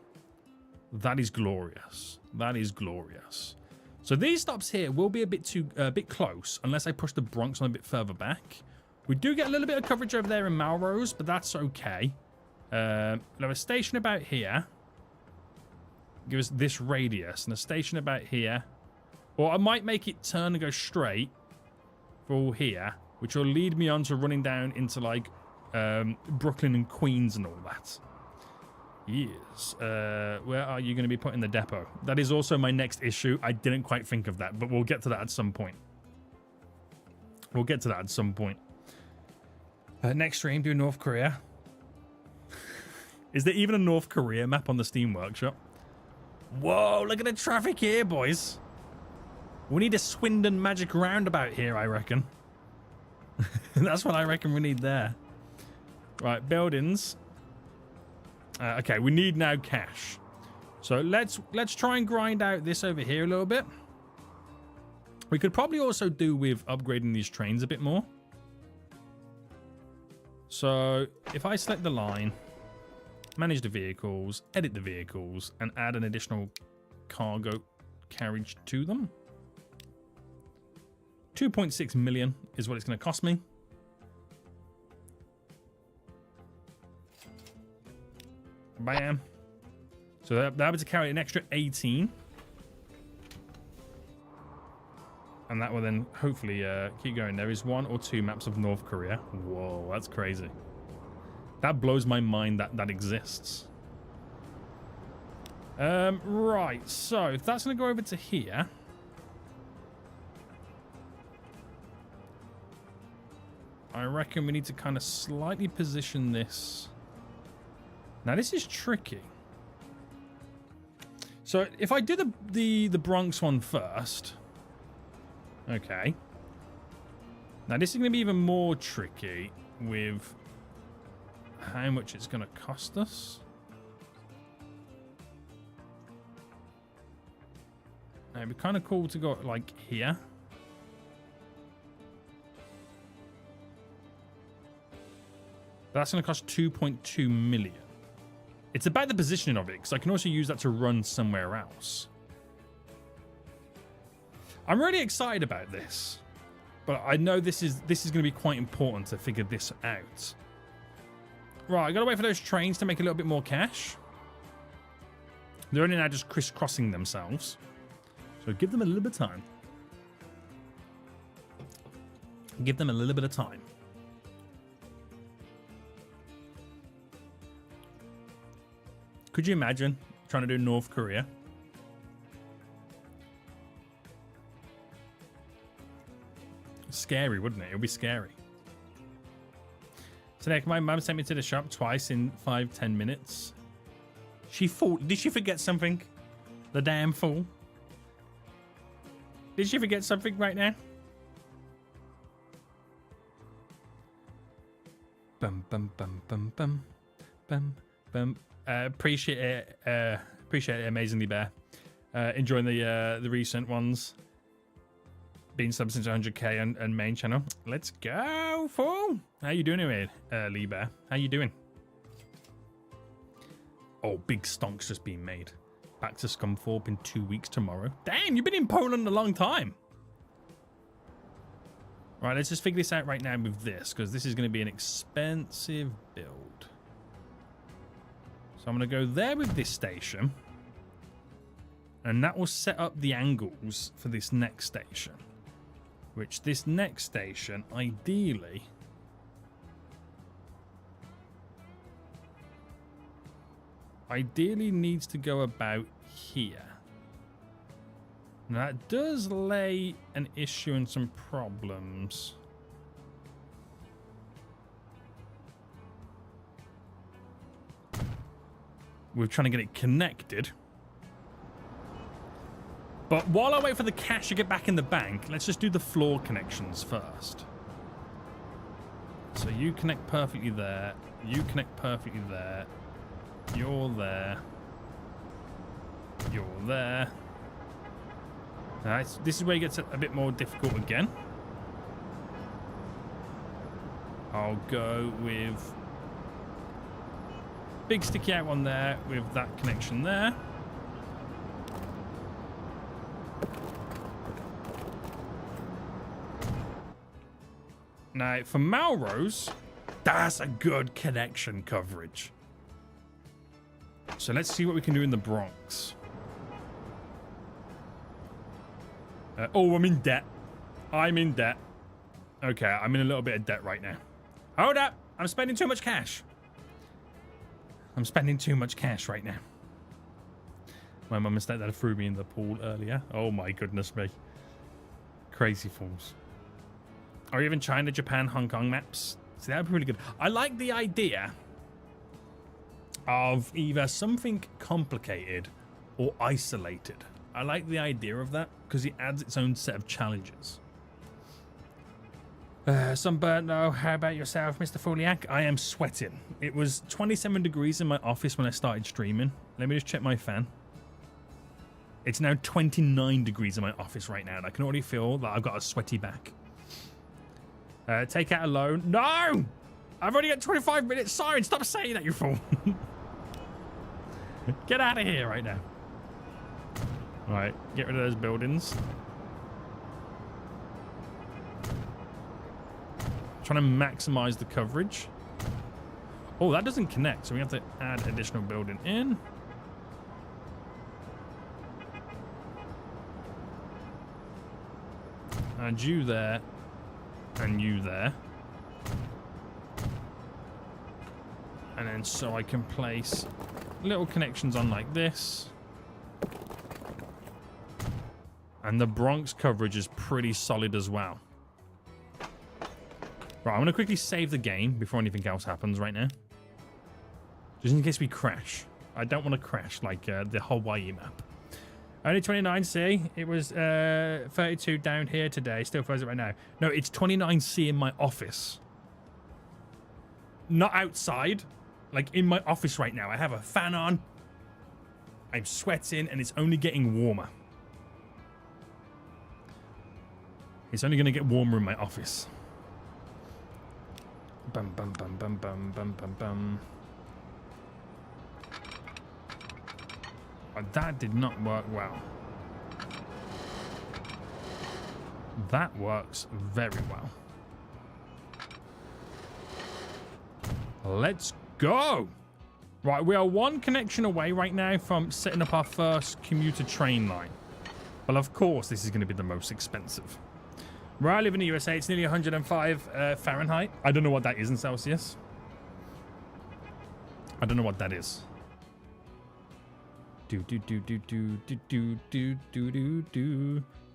That is glorious. That is glorious. So these stops here will be a bit close unless I push the Bronx on a bit further back. We do get a little bit of coverage over there in Melrose, but that's okay. We'll have a station about here. Give us this radius, and a station about here. Or I might make it turn and go straight for all here, which will lead me on to running down into like Brooklyn and Queens and all that. Yes. Where are you going to be putting the depot? That is also my next issue. I didn't quite think of that, but we'll get to that at some point. We'll get to that at some point. Next stream, do North Korea. Is there even a North Korea map on the Steam Workshop? Whoa, look at the traffic here, boys. We need a Swindon Magic Roundabout here, I reckon. That's what I reckon we need there. Right, buildings. Okay, we need now cash. So let's try and grind out this over here a little bit. We could probably also do with upgrading these trains a bit more. So if I select the line, manage the vehicles, edit the vehicles, and add an additional cargo carriage to them. 2.6 million is what it's going to cost me. Bam. So they're able to carry an extra 18. And that will then hopefully keep going. There is 1 or 2 maps of North Korea. Whoa, that's crazy. That blows my mind that that exists. Right, so if that's going to go over to here. I reckon we need to kind of slightly position this. Now, this is tricky. So if I do the Bronx one first. Okay. Now, this is going to be even more tricky with how much it's going to cost us. Now, it'd be kind of cool to go like here. That's going to cost 2.2 million. It's about the positioning of it, because I can also use that to run somewhere else. I'm really excited about this. But I know this is going to be quite important to figure this out. Right, I got to wait for those trains to make a little bit more cash. They're only now just crisscrossing themselves. So give them a little bit of time. Give them a little bit of time. Could you imagine trying to do North Korea? Scary, wouldn't it? It would be scary. Today, my mum sent me to the shop twice in 5-10 minutes. She thought, did she forget something? The damn fool. Did she forget something right now? Bum bum bum bum bum bum bum. Appreciate it. Appreciate it, Amazingly Bear. Enjoying the recent ones. Been subbed since 100k and main channel. Let's go, fool. How you doing, Lee Bear? How you doing? Oh, big stonk's just been made. Back to Scunthorpe in 2 weeks tomorrow. Damn, you've been in Poland a long time. Right, let's just figure this out right now with this, because this is going to be an expensive build. So I'm going to go there with this station. And that will set up the angles for this next station. Which this next station, ideally... needs to go about here. Now that does lay an issue and some problems. We're trying to get it connected. But while I wait for the cash to get back in the bank, let's just do the floor connections first. So you connect perfectly there. You connect perfectly there. You're there. You're there. Alright, so this is where it gets a bit more difficult again. I'll go with big sticky out one there with that connection there. Now, for Melrose, that's a good connection coverage. So let's see what we can do in the Bronx. Oh, I'm in debt. I'm in debt. Okay, I'm in a little bit of debt right now. Hold up. I'm spending too much cash. I'm spending too much cash right now. My mum and stepdad threw me in the pool earlier. Oh my goodness me. Crazy fools. Or even China, Japan, Hong Kong maps. See, that would be really good. I like the idea of either something complicated or isolated. I like the idea of that because it adds its own set of challenges. Sunburnt, no. How about yourself, Mr. Foliak? I am sweating. It was 27 degrees in my office when I started streaming. Let me just check my fan. It's now 29 degrees in my office right now, and I can already feel that I've got a sweaty back. Take out a loan. No! I've only got 25 minutes. Siren, stop saying that, you fool. Get out of here right now. Right, get rid of those buildings. Trying to maximize the coverage. Oh, that doesn't connect, so we have to add additional building in. Add you there. And you there. And then so I can place little connections on like this. And the Bronx coverage is pretty solid as well. Right, I'm going to quickly save the game before anything else happens right now. Just in case we crash. I don't want to crash like the Hawaii map. Only 29C. It was 32 down here today. Still frozen right now. No, it's 29C in my office. Not outside. Like in my office right now. I have a fan on. I'm sweating and it's only getting warmer. It's only going to get warmer in my office. Bum, bum, bum, bum, bum, bum, bum, bum. That did not work well. That works very well. Let's go. Right, we are one connection away right now from setting up our first commuter train line. Well, of course, this is going to be the most expensive. Where I live in the USA, it's nearly 105 Fahrenheit. I don't know what that is in Celsius. I don't know what that is.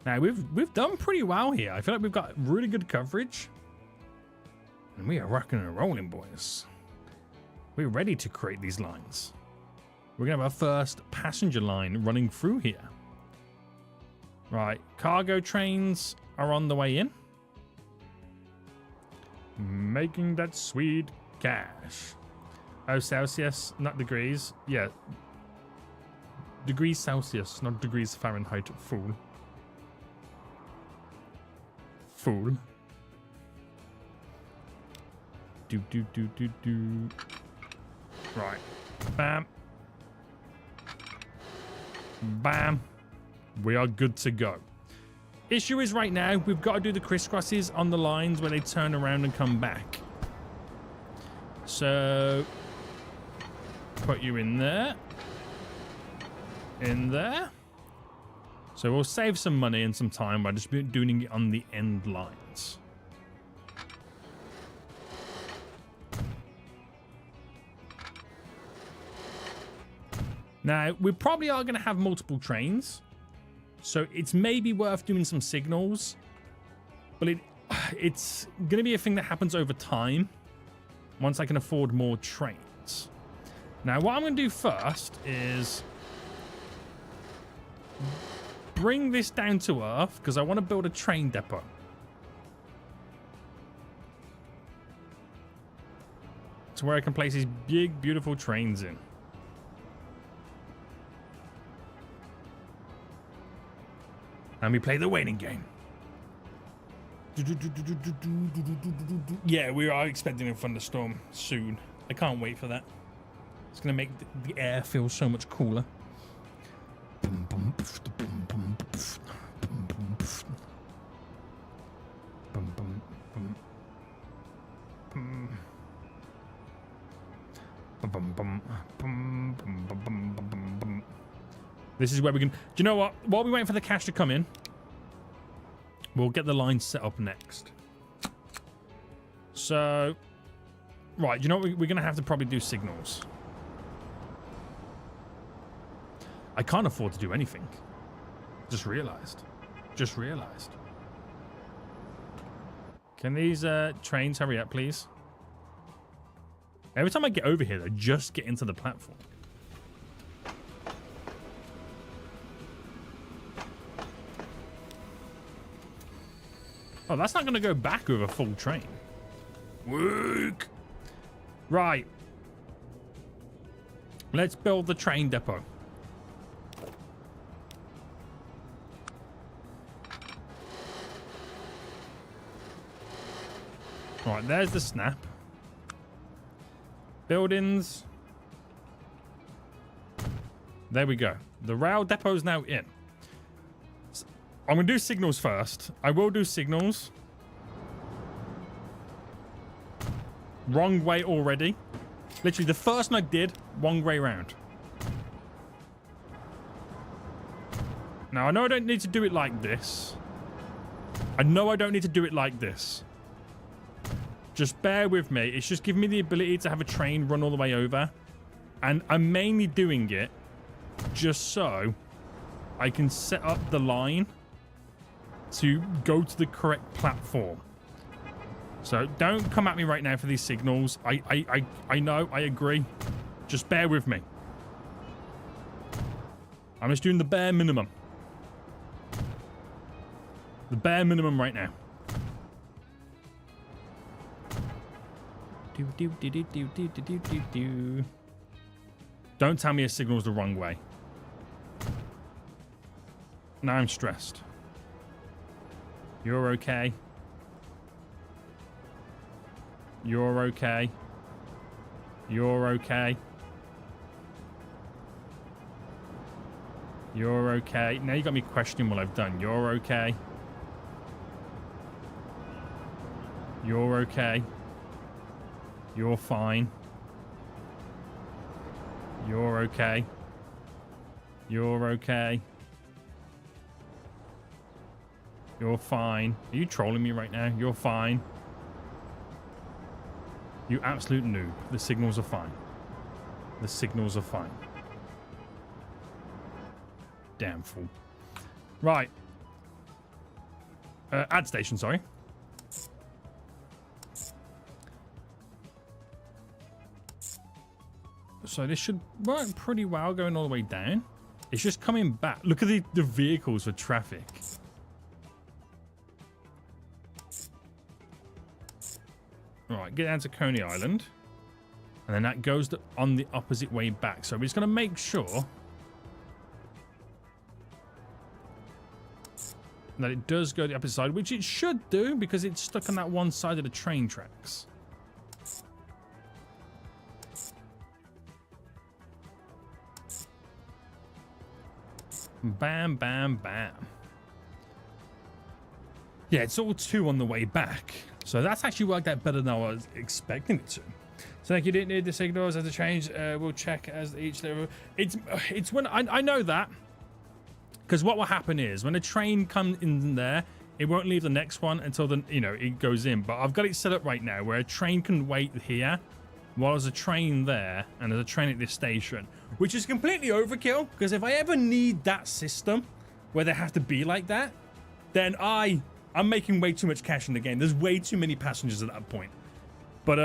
Now, we've done pretty well here. I feel like we've got really good coverage. And we are rocking and rolling, boys. We're ready to create these lines. We're going to have our first passenger line running through here. Right, cargo trains are on the way in. Making that sweet cash. Oh, Celsius, not degrees. Yeah. Degrees Celsius, not degrees Fahrenheit, fool. Fool. Do. Right. Bam. Bam. We are good to go. Issue is right now, we've got to do the crisscrosses on the lines where they turn around and come back. So, put you in there. In there. So we'll save some money and some time by just doing it on the end lines. Now, we probably are going to have multiple trains. So it's maybe worth doing some signals. But it's going to be a thing that happens over time. Once I can afford more trains. Now, what I'm going to do first is bring this down to earth because I want to build a train depot. To where I can place these big, beautiful trains in. And we play the waiting game. Yeah, we are expecting a thunderstorm soon. I can't wait for that. It's going to make the air feel so much cooler. This is where we can... Do you know what? While we wait for the cash to come in, we'll get the line set up next. So, right, you know what? We're going to have to probably do signals. I can't afford to do anything. Just realized. Can these trains hurry up, please? Every time I get over here, they just get into the platform. Oh, that's not going to go back with a full train. Work. Right. Let's build the train depot. Right, there's the snap. Buildings. There we go. The rail depot's now in. I'm going to do signals first. I will do signals. Wrong way already. Literally, the first one I did, wrong way round. Now, I know I don't need to do it like this. Just bear with me. It's just giving me the ability to have a train run all the way over. And I'm mainly doing it just so I can set up the line to go to the correct platform. So don't come at me right now for these signals. I know, I agree. Just bear with me. I'm just doing the bare minimum. The bare minimum right now. Don't tell me a signal's the wrong way. Now I'm stressed. You're okay. You're okay. You're okay. You're okay. Now you got me questioning what I've done. You're okay. You're okay. You're fine. You're okay. You're okay. You're fine. Are you trolling me right now? You're fine. You absolute noob. The signals are fine. The signals are fine. Damn fool. Right. Ad station, sorry. So this should work pretty well going all the way down. It's just coming back. Look at the vehicles for traffic. Alright, get down to Coney Island. And then that goes on the opposite way back. So we're just going to make sure that it does go the opposite side, which it should do because it's stuck on that one side of the train tracks. Bam, bam, bam. Yeah, it's all 2 on the way back. So that's actually worked out better than I was expecting it to. So like you didn't need the signals as the change. We'll check as each level. It's when I know that. Because what will happen is when a train comes in there, it won't leave the next one until the it goes in. But I've got it set up right now where a train can wait here while there's a train there and there's a train at this station, which is completely overkill. Because if I ever need that system where they have to be like that, then I'm making way too much cash in the game. There's way too many passengers at that point. But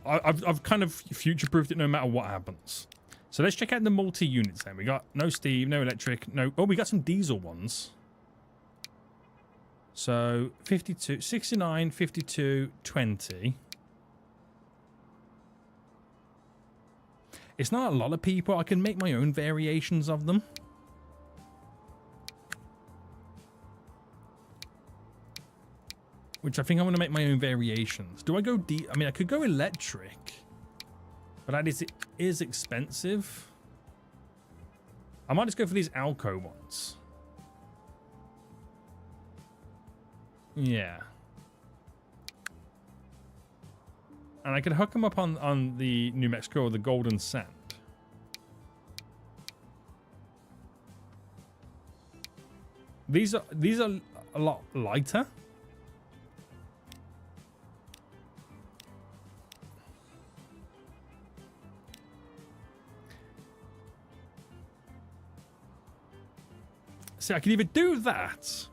I've kind of future-proofed it no matter what happens. So let's check out the multi-units then. We got no steam, no electric, no... Oh, we got some diesel ones. So 52, 69, 52, 20. It's not a lot of people. I can make my own variations of them. Which I think I'm going to make my own variations. Do I go deep? I mean, I could go electric. But that is expensive. I might just go for these Alco ones. Yeah. And I could hook them up on the New Mexico or the Golden Sand. These are a lot lighter. So I can either do that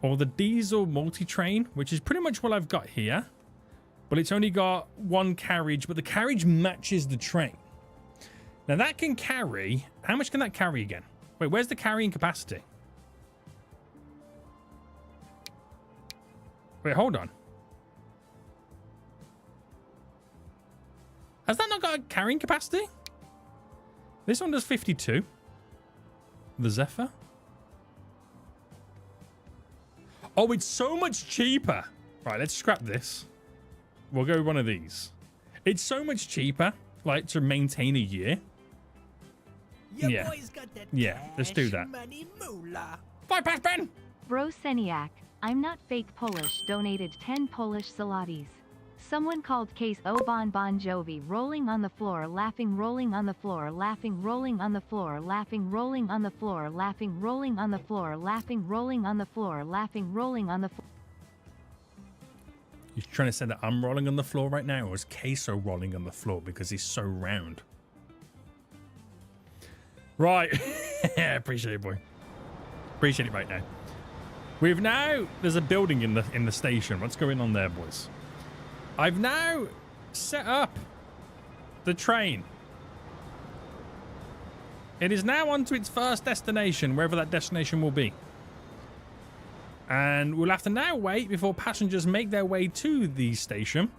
or the diesel multi-train, which is pretty much what I've got here. But it's only got one carriage, but the carriage matches the train. Now that can carry... How much can that carry again? Wait, where's the carrying capacity? Wait, hold on. Has that not got a carrying capacity? This one does 52. The Zephyr? Oh, it's so much cheaper. Right, let's scrap this. We'll go one of these. It's so much cheaper, like, to maintain a year. Your boy's got that let's do that. money moolah. Bypass Ben! Bro Seniak, I'm not fake Polish, donated 10 Polish zlotys. Someone called Case O Bon Jovi, rolling on the floor, laughing, rolling on the floor, laughing, rolling on the floor, laughing, rolling on the floor, laughing, rolling on the floor, laughing, rolling on the floor, laughing, rolling on the floor. You're trying to say that I'm rolling on the floor right now, or is Queso rolling on the floor because he's so round? Right. Appreciate it, boy. Appreciate it right now. We've now... There's a building in the station. What's going on there, boys? I've now set up the train. It is now on to its first destination, wherever that destination will be. And we'll have to now wait before passengers make their way to the station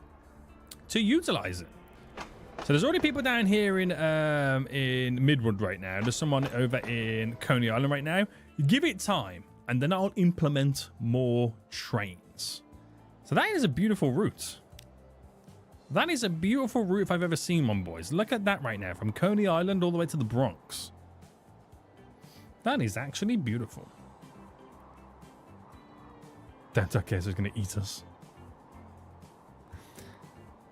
to utilize it. So there's already people down here in Midwood right now. There's someone over in Coney Island right now. Give it time, and then I'll implement more trains. So that is a beautiful route. That is a beautiful route if I've ever seen one, boys. Look at that right now, from Coney Island all the way to the Bronx. That is actually beautiful. That's okay, so it's going to eat us.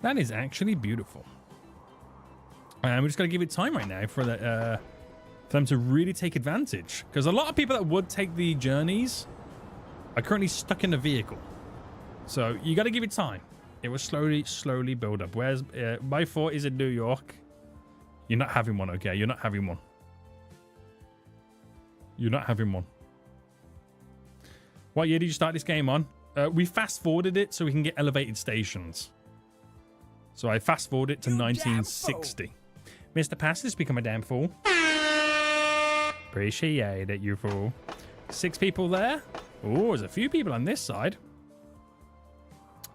That is actually beautiful. And we're just going to give it time right now for them to really take advantage. Because a lot of people that would take the journeys are currently stuck in a vehicle. So you got to give it time. It will slowly build up. Where's my fort is in New York. You're not having one, okay? You're not having one. You're not having one. What year did you start this game on? We fast forwarded it so we can get elevated stations. So I fast forwarded it to 1960. Mr. Pastor's become a damn fool. Appreciate it, you fool. 6 people there. Oh, there's a few people on this side.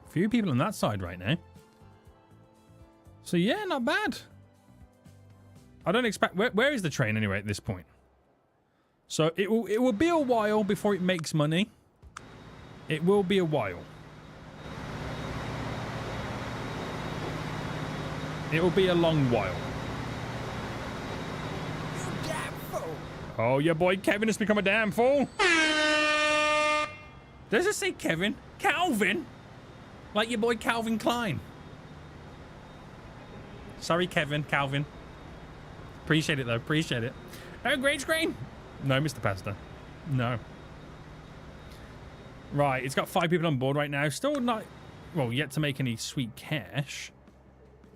A few people on that side right now. So yeah, not bad. I don't expect... Where is the train anyway at this point? So it will be a while before it makes money. It will be a while. It will be a long while. You damn fool. Oh, your boy Kevin has become a damn fool. Does it say Kevin? Calvin? Like your boy Calvin Klein. Sorry, Kevin. Calvin. Appreciate it, though. Appreciate it. Oh, great screen. No, Mr. Pastor. No. Right, it's got 5 people on board right now. Still not, well, yet to make any sweet cash.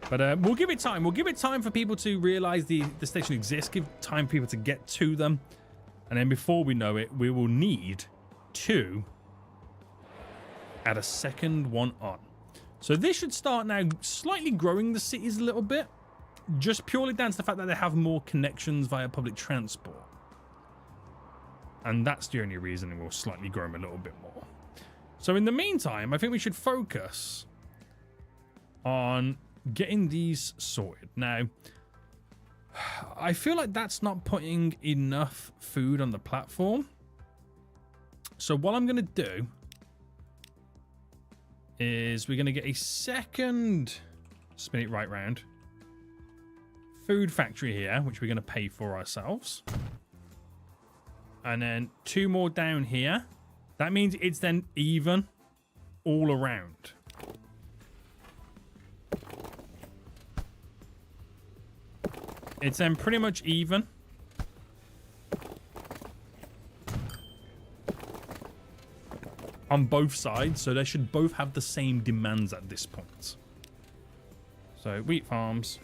But we'll give it time. We'll give it time for people to realize the station exists. Give time for people to get to them. And then before we know it, we will need to add a second one on. So this should start now slightly growing the cities a little bit. Just purely down to the fact that they have more connections via public transport. And that's the only reason it will slightly grow them a little bit more. So in the meantime, I think we should focus on getting these sorted. Now, I feel like that's not putting enough food on the platform. So what I'm going to do is we're going to get a second, spin it right round, food factory here, which we're going to pay for ourselves. And then 2 more down here. That means it's then even all around. It's then pretty much even. On both sides, so they should both have the same demands at this point. So, wheat farms.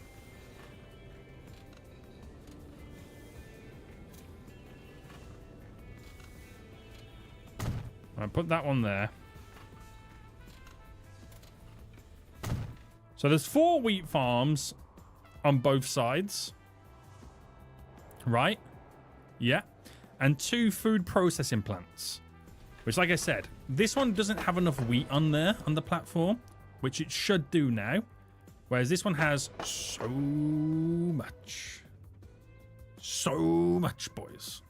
I put that one there. So there's 4 wheat farms on both sides. Right? Yeah. And 2 food processing plants. Which, like I said, this one doesn't have enough wheat on there, on the platform. Which it should do now. Whereas this one has so much. So much, boys.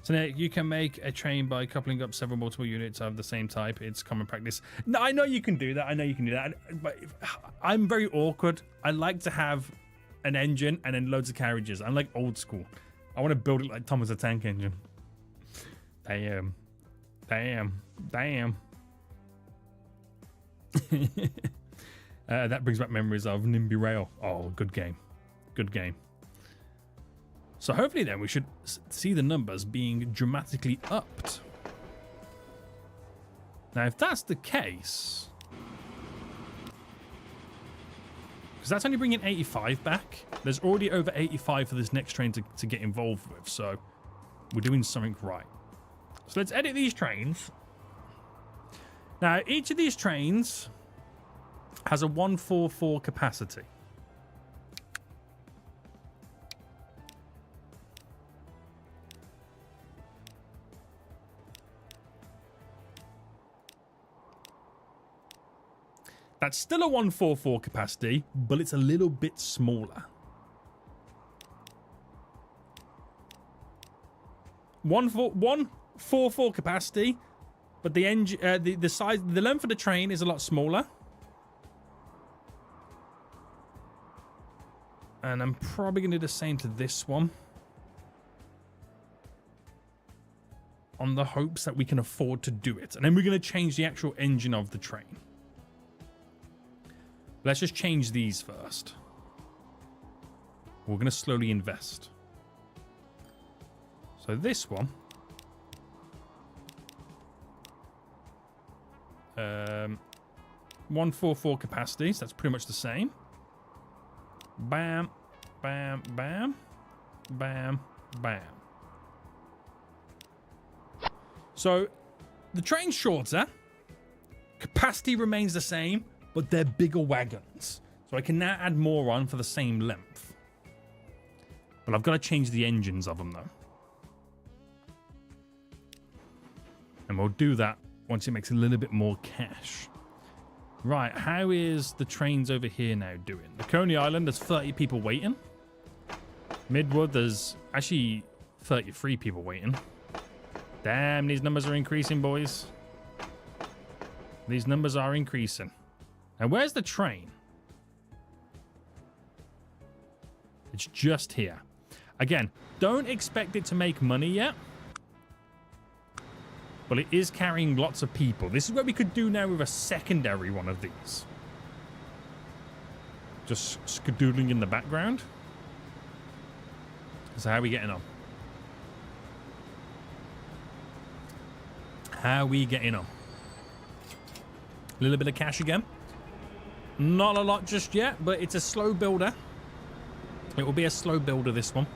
So now you can make a train by coupling up several multiple units of the same type. It's common practice. No, I know you can do that. I know you can do that. But I'm very awkward. I like to have an engine and then loads of carriages. I'm like old school. I want to build it like Thomas the Tank Engine. Damn. Damn. Damn. That brings back memories of Nimby Rail. Oh, good game. Good game. So hopefully then we should see the numbers being dramatically upped. Now, if that's the case, because that's only bringing 85 back. There's already over 85 for this next train to get involved with. So we're doing something right. So let's edit these trains. Now, each of these trains has a 144 capacity. That's still a 144 capacity, but it's a little bit smaller. 144 capacity, but the engine, the size, the length of the train is a lot smaller. And I'm probably going to do the same to this one. on the hopes that we can afford to do it. And then we're going to change the actual engine of the train. Let's just change these first. We're going to slowly invest. So this one. 144 capacities. That's pretty much the same. Bam, bam, bam, bam, bam. So the train's shorter. Capacity remains the same, but they're bigger wagons. So I can now add more on for the same length. But I've got to change the engines of them though. And we'll do that once it makes a little bit more cash. Right, how is the trains over here now doing? The Coney Island, there's 30 people waiting. Midwood, there's actually 33 people waiting. Damn, these numbers are increasing, boys. These numbers are increasing. And where's the train? It's just here. Again, don't expect it to make money yet. But it is carrying lots of people. This is what we could do now with a secondary one of these. Just skadoodling in the background. So how are we getting on? How are we getting on? A little bit of cash again. Not a lot just yet, but it's a slow builder. It will be a slow builder, this one.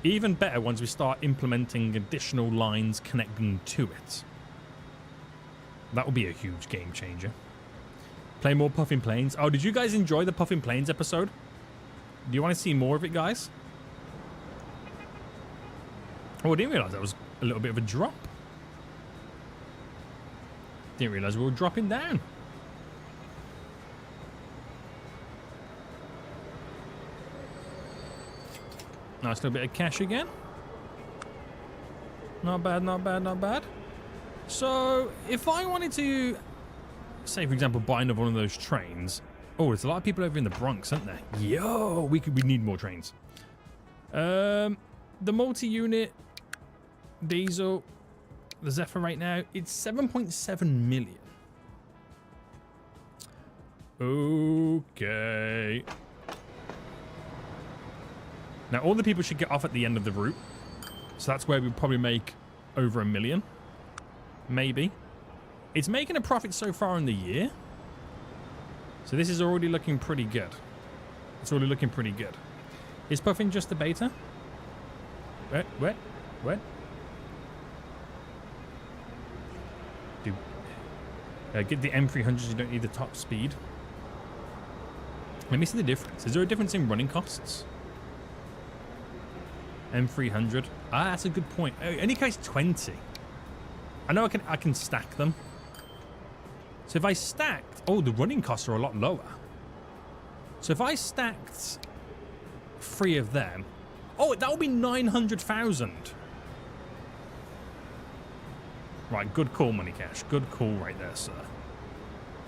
Even better once we start implementing additional lines connecting to it. That will be a huge game changer. Play more Puffin Plains. Oh, did you guys enjoy the Puffin Plains episode? Do you want to see more of it, guys? Oh, I didn't realize that was a little bit of a drop. Didn't realize we were dropping down. Nice little bit of cash again. Not bad, not bad, not bad. So, if I wanted to, say, for example, buy another one of those trains. Oh, there's a lot of people over in the Bronx, aren't there? Yo, we need more trains. The multi-unit diesel, the Zephyr right now, it's 7.7 million. Okay. Now, all the people should get off at the end of the route. So that's where we'll probably make over $1 million. Maybe. It's making a profit so far in the year. So this is already looking pretty good. It's already looking pretty good. Is Puffin just the beta? What? Get the M300s, you don't need the top speed. Let me see the difference. Is there a difference in running costs? M300. Ah, that's a good point. Oh, only carries 20. I know I can stack them. So if I stacked... Oh, the running costs are a lot lower. So if I stacked 3 of them... Oh, that would be 900,000. Right, good call, Money Cash. Good call right there, sir.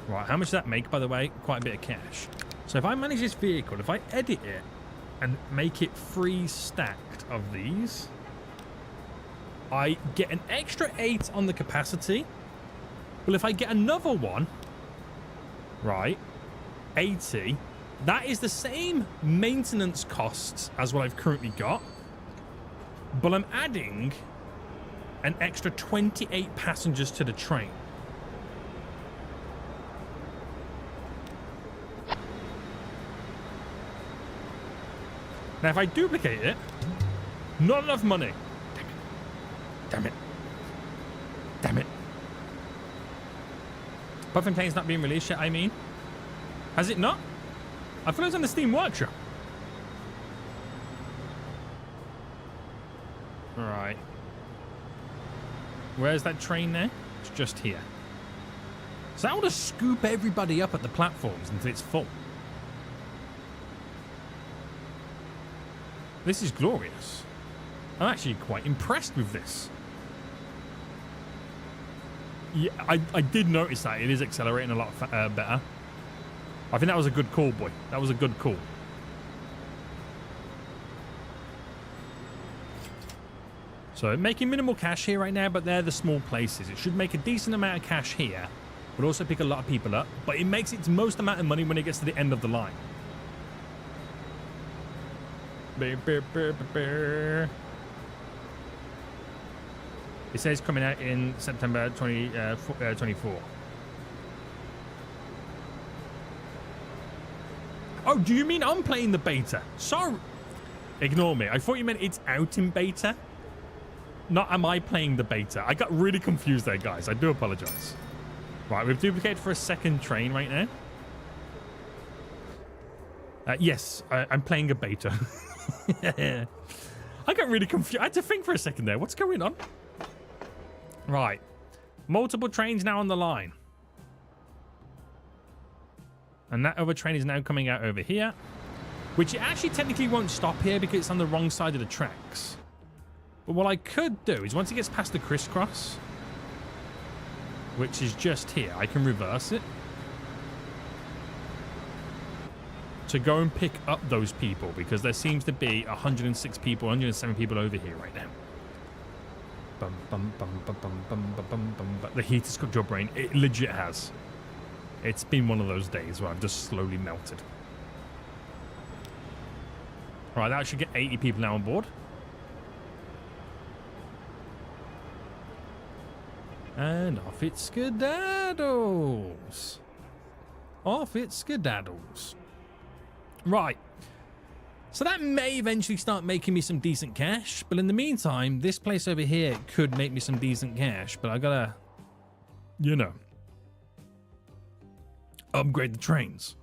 Right, how much does that make, by the way? Quite a bit of cash. So if I manage this vehicle, if I edit it and make it 3 stacked of these, I get an extra 8 on the capacity. Well, if I get another one, right, 80, that is the same maintenance costs as what I've currently got, but I'm adding an extra 28 passengers to the train. Now, if I duplicate it, not enough money. Damn it. Damn it. Puffin Plains not being released yet, I mean. Has it not? I thought it was on the Steam Workshop. Right. Where's that train now? It's just here. So that would just scoop everybody up at the platforms until it's full. This is glorious. I'm actually quite impressed with this. Yeah, I did notice that. It is accelerating a lot better. I think that was a good call, boy. That was a good call. So making minimal cash here right now, but they're the small places. It should make a decent amount of cash here, but also pick a lot of people up. But it makes its most amount of money when it gets to the end of the line. It says coming out in September 2024. Oh, do you mean I'm playing the beta? Sorry. Ignore me. I thought you meant it's out in beta. Not am I playing the beta. I got really confused there, guys. I do apologize. Right, we've duplicated for a second train right now. Yes, I'm playing a beta. I got really confused. I had to think for a second there. What's going on? Right. Multiple trains now on the line. And that other train is now coming out over here. Which it actually technically won't stop here because it's on the wrong side of the tracks. But what I could do is once it gets past the crisscross, which is just here, I can reverse it to go and pick up those people because there seems to be 106 people, 107 people over here right now. Bum, bum, bum, bum, bum, bum, bum, bum, bum. The heat has cooked your brain. It legit has. It's been one of those days where I've just slowly melted. Right, that should get 80 people now on board. And off it skedaddles. Off it skedaddles. Right. So that may eventually start making me some decent cash. But in the meantime, this place over here could make me some decent cash. But I gotta, you know, upgrade the trains.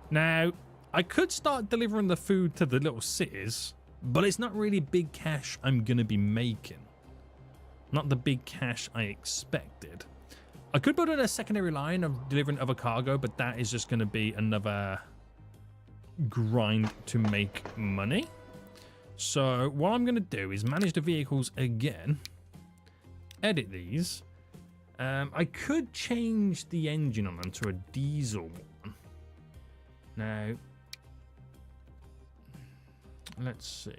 Now, I could start delivering the food to the little cities. But it's not really big cash I'm gonna be making. Not the big cash I expected. I could build in a secondary line of delivering other cargo, but that is just going to be another grind to make money. So what I'm going to do is manage the vehicles again. Edit these. I could change the engine on them to a diesel one. Now, let's see.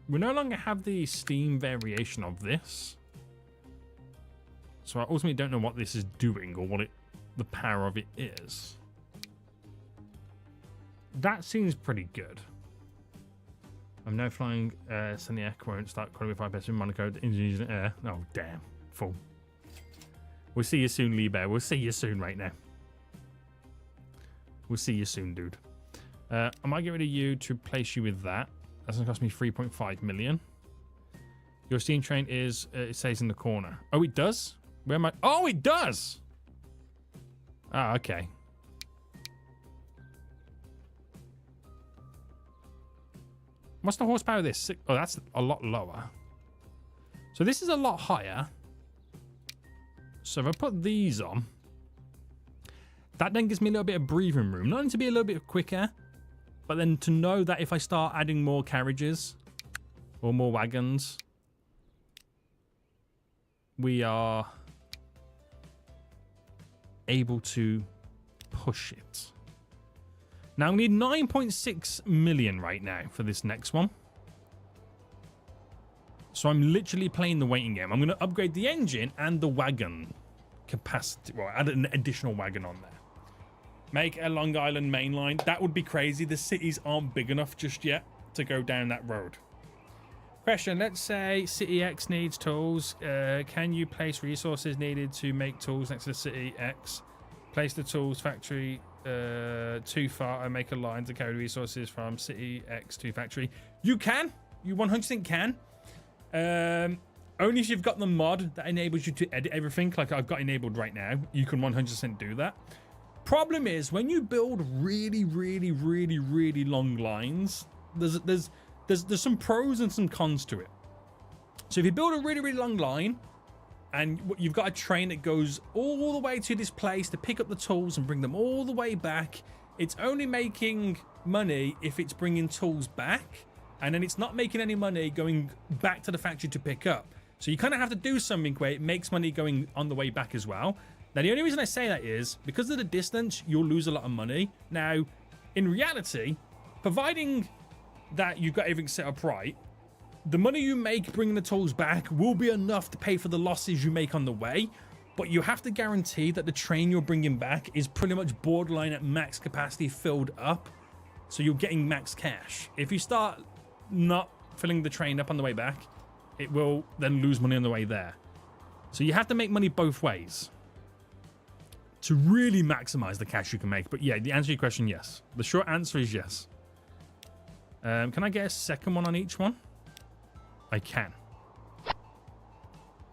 We no longer have the steam variation of this. So I ultimately don't know what this is doing or what the power of it is. That seems pretty good. I'm now flying Seniac won't start calling me 5 in Monaco. The engine's in air. Oh, damn. Full. We'll see you soon, Lee Bear. We'll see you soon right now. We'll see you soon, dude. I might get rid of you to place you with that. That's going to cost me 3.5 million. Your steam train is, it says in the corner. Oh, it does? Where am I? Oh, it does! Ah, okay. What's the horsepower of this? Oh, that's a lot lower. So this is a lot higher. So if I put these on, that then gives me a little bit of breathing room. Not only to be a little bit quicker, but then to know that if I start adding more carriages or more wagons, we are able to push it. Now, we need 9.6 million right now for this next one. So I'm literally playing the waiting game. I'm going to upgrade the engine and the wagon capacity. Well, add an additional wagon on there. Make a Long Island main line. That would be crazy. The cities aren't big enough just yet to go down that road. Question, let's say City X needs tools. Can you place resources needed to make tools next to City X? Place the tools factory too far and make a line to carry resources from City X to factory. You can. You 100% can. Only if you've got the mod that enables you to edit everything, like I've got enabled right now. You can 100% do that. Problem is, when you build really long lines, there's some pros and some cons to it. So if you build a really long line and you've got a train that goes all the way to this place to pick up the tools and bring them all the way back, it's only making money if it's bringing tools back, and then it's not making any money going back to the factory to pick up. So you kind of have to do something where it makes money going on the way back as well. Now, the only reason I say that is because of the distance, you'll lose a lot of money. Now, in reality, providing that you've got everything set up right, the money you make bringing the tools back will be enough to pay for the losses you make on the way, but you have to guarantee that the train you're bringing back is pretty much borderline at max capacity filled up, so you're getting max cash. If you start not filling the train up on the way back, it will then lose money on the way there. So you have to make money both ways to really maximize the cash you can make. But yeah, the answer to your question, yes. The short answer is yes. Can I get a second one on each one? I can.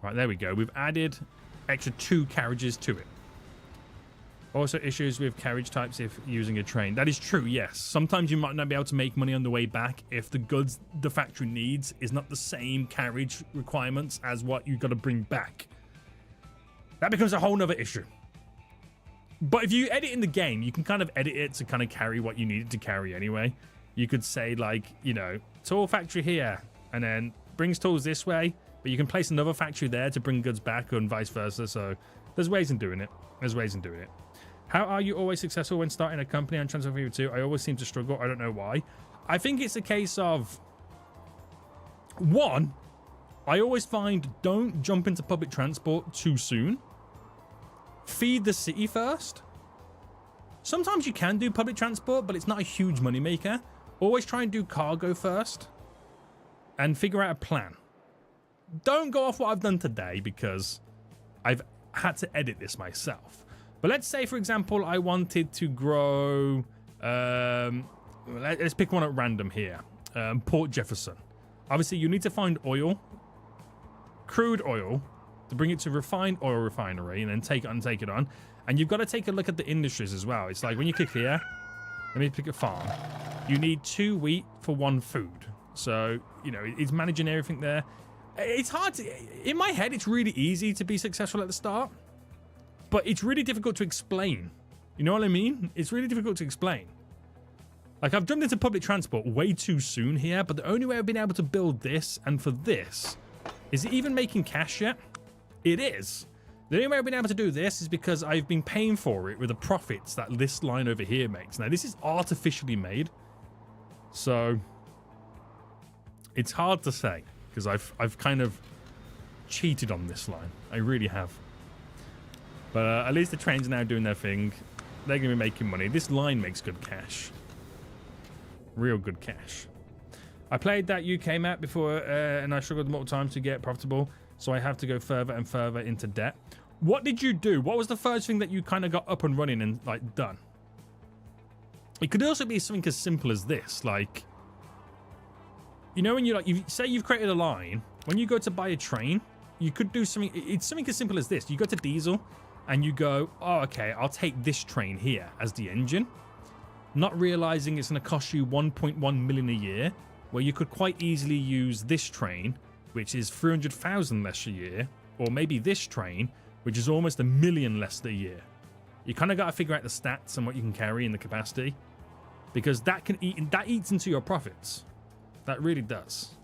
Right, there we go. We've added extra 2 carriages to it. Also issues with carriage types if using a train. That is true, yes. Sometimes you might not be able to make money on the way back if the goods the factory needs is not the same carriage requirements as what you've got to bring back. That becomes a whole nother issue. But if you edit in the game, you can kind of edit it to kind of carry what you needed to carry anyway. You could say, like, you know, tool factory here, and then brings tools this way, but you can place another factory there to bring goods back and vice versa. So there's ways in doing it. There's ways in doing it. How are you always successful when starting a company on Transfer Fever 2? I always seem to struggle. I don't know why. I think it's a case of, one, I always find don't jump into public transport too soon. Feed the city first. Sometimes you can do public transport, but it's not a huge moneymaker. Always try and do cargo first and figure out a plan. Don't go off what I've done today because I've had to edit this myself. But let's say, for example, I wanted to grow... let's pick one at random here. Port Jefferson. Obviously, you need to find oil. Crude oil. To bring it to refined oil refinery and then take it on. And you've got to take a look at the industries as well. It's like when you click here, let me pick a farm. You need 2 wheat for 1 food. So, you know, it's managing everything there. It's hard to... In my head, it's really easy to be successful at the start. But it's really difficult to explain. You know what I mean? It's really difficult to explain. Like, I've jumped into public transport way too soon here, but the only way I've been able to build this and for this... Is it even making cash yet? It is. The only way I've been able to do this is because I've been paying for it with the profits that this line over here makes. Now, this is artificially made. So, it's hard to say because I've kind of cheated on this line. I really have. But at least the trains are now doing their thing. They're going to be making money. This line makes good cash. Real good cash. I played that UK map before and I struggled multiple times to get profitable. So I have to go further and further into debt. What did you do? What was the first thing that you kind of got up and running and like done? It could also be something as simple as this. Like, you know, when you say you've created a line, when you go to buy a train, you could do something. It's something as simple as this. You go to diesel and you go, oh, okay, I'll take this train here as the engine. Not realizing it's going to cost you 1.1 million a year, where you could quite easily use this train, which is 300,000 less a year, or maybe this train, which is almost 1 million less a year. You kind of got to figure out the stats and what you can carry in the capacity, because that eats into your profits. That really does.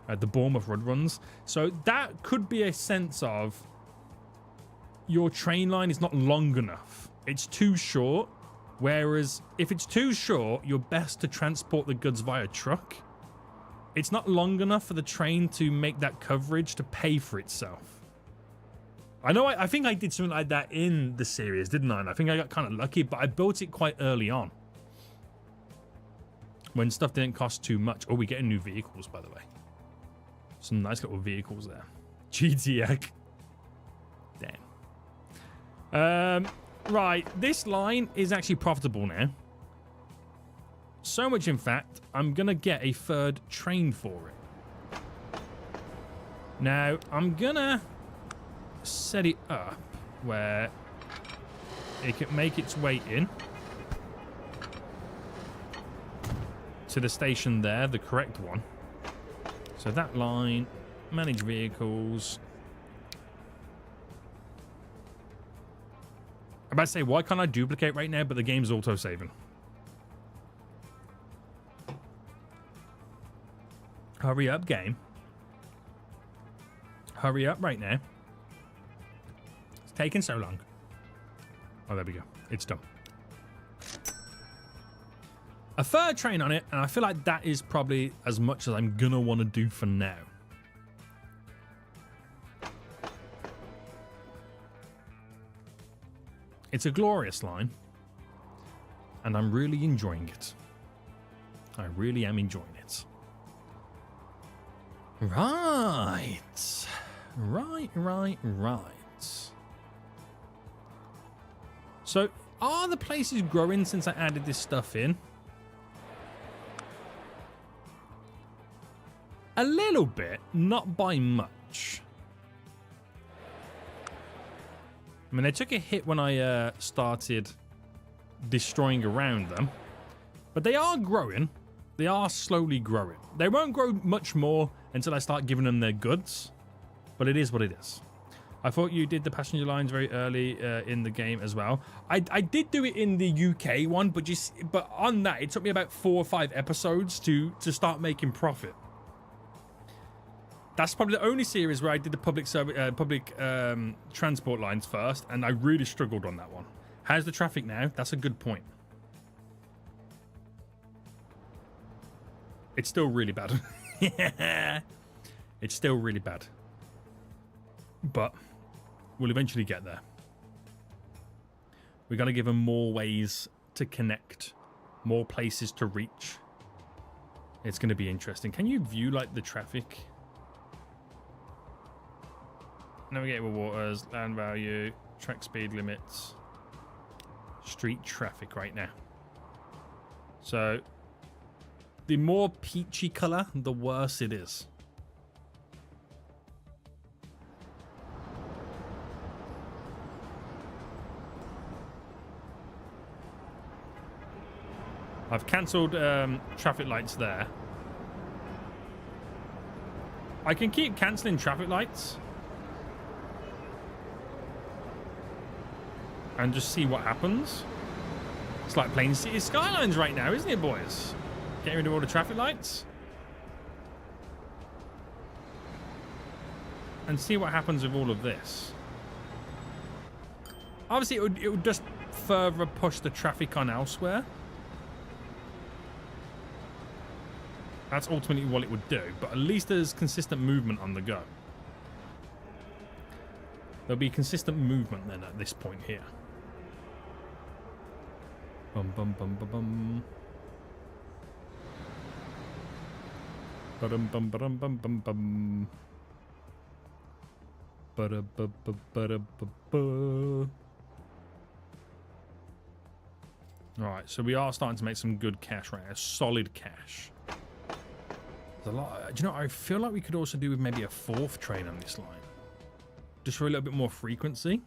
The Bournemouth Road runs. So that could be a sense of your train line is not long enough. It's too short. Whereas if it's too short, you're best to transport the goods via truck. It's not long enough for the train to make that coverage to pay for itself. I know I think I did something like that in the series, didn't I? And I think I got kind of lucky, but I built it quite early on. When stuff didn't cost too much. Oh, we're getting new vehicles, by the way. Some nice little vehicles there. GTX. Damn. Right, this line is actually profitable now. So much, in fact, I'm going to get a third train for it. Now, I'm going to set it up where it can make its way in to the station there, the correct one. So that line, manage vehicles. I'm about to say, why can't I duplicate right now, but the game's auto-saving? Hurry up, game. Hurry up right now. It's taking so long. Oh, there we go. It's done. a third train on it, and I feel like that is probably as much as I'm gonna want to do for now. It's a glorious line, and I'm really enjoying it. I really am enjoying it. Right. So, are the places growing since I added this stuff in? A little bit, not by much. I mean, they took a hit when I started destroying around them. But they are growing. They are slowly growing. They won't grow much more until I start giving them their goods. But it is what it is. I thought you did the passenger lines very early in the game as well. I did do it in the UK one, but on that, it took me about 4 or 5 episodes to start making profit. That's probably the only series where I did the public transport lines first, and I really struggled on that one. How's the traffic now? That's a good point. It's still really bad. It's still really bad. But we'll eventually get there. We got to give them more ways to connect, more places to reach. It's going to be interesting. Can you view like the traffic? Navigate with waters, land value, track speed limits, street traffic right now. So the more peachy color, the worse it is. I've cancelled traffic lights there. I can keep cancelling traffic lights and just see what happens. It's like playing City Skylines right now, isn't it, boys? Getting rid of all the traffic lights and see what happens with all of this. Obviously, it would just further push the traffic on elsewhere. That's ultimately what it would do, but at least there's consistent movement on the go. There'll be consistent movement then at this point here. Bum bum bum bum bum. Ba-dum bum ba-dum bum bum bum. Ba-da-ba-ba-ba-da-ba-ba. Alright, so we are starting to make some good cash right now. Solid cash. There's a lot. Do you know, I feel like we could also do with maybe a 4th train on this line. Just for a little bit more frequency.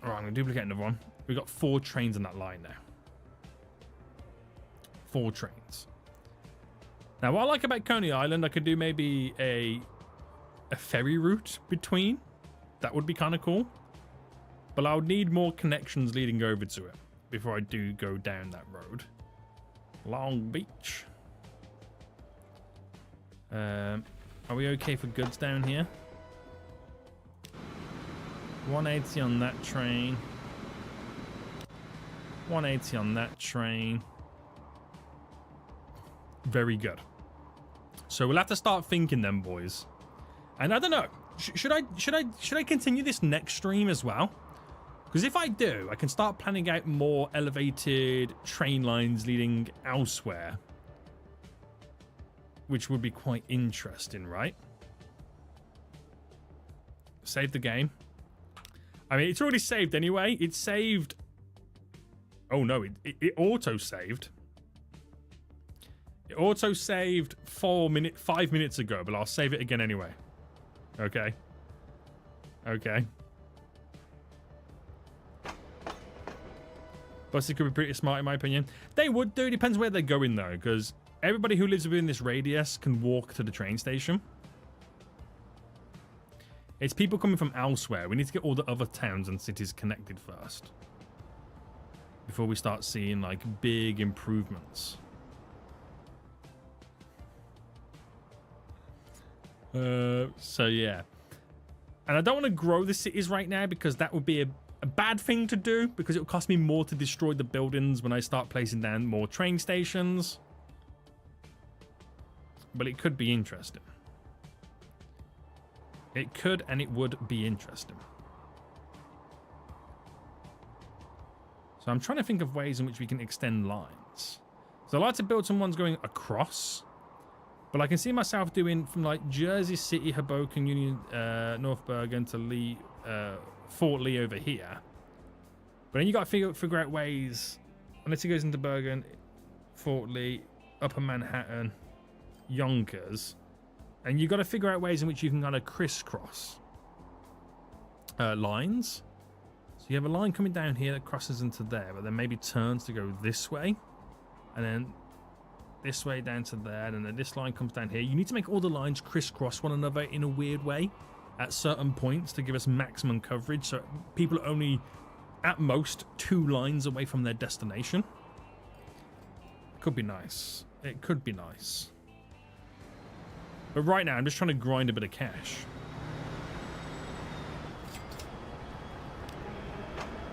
Alright, I'm going to duplicate another one. We've got 4 trains on that line now. 4 trains. Now, what I like about Coney Island, I could do maybe a ferry route between. That would be kind of cool. But I would need more connections leading over to it before I do go down that road. Long Beach. Are we okay for goods down here? 180 on that train. 180 on that train. Very good. So we'll have to start thinking then, boys. And I don't know. Should I continue this next stream as well? Because if I do, I can start planning out more elevated train lines leading elsewhere, which would be quite interesting, right? Save the game. I mean, it's already saved anyway. It's saved. Oh no, it auto-saved. It auto-saved 5 minutes ago, but I'll save it again anyway. Okay. Okay. Buses could be pretty smart in my opinion. They would do. Depends where they're going though, because everybody who lives within this radius can walk to the train station. It's people coming from elsewhere. We need to get all the other towns and cities connected first before we start seeing like big improvements. So yeah, and I don't want to grow the cities right now because that would be a bad thing to do because it will cost me more to destroy the buildings when I start placing down more train stations. But it could be interesting. It could and it would be interesting. So I'm trying to think of ways in which we can extend lines. So I like to build some ones going across. But I can see myself doing from like Jersey City, Hoboken, Union, North Bergen to Lee, Fort Lee over here. But then you got to figure out ways, unless it goes into Bergen, Fort Lee, Upper Manhattan, Yonkers. And you got to figure out ways in which you can kind of crisscross lines. So you have a line coming down here that crosses into there, but then maybe turns to go this way. And then this way down to there, and then this line comes down here. You need to make all the lines crisscross one another in a weird way at certain points to give us maximum coverage, so people are only at most 2 lines away from their destination. Could be nice. It could be nice. But right now I'm just trying to grind a bit of cash.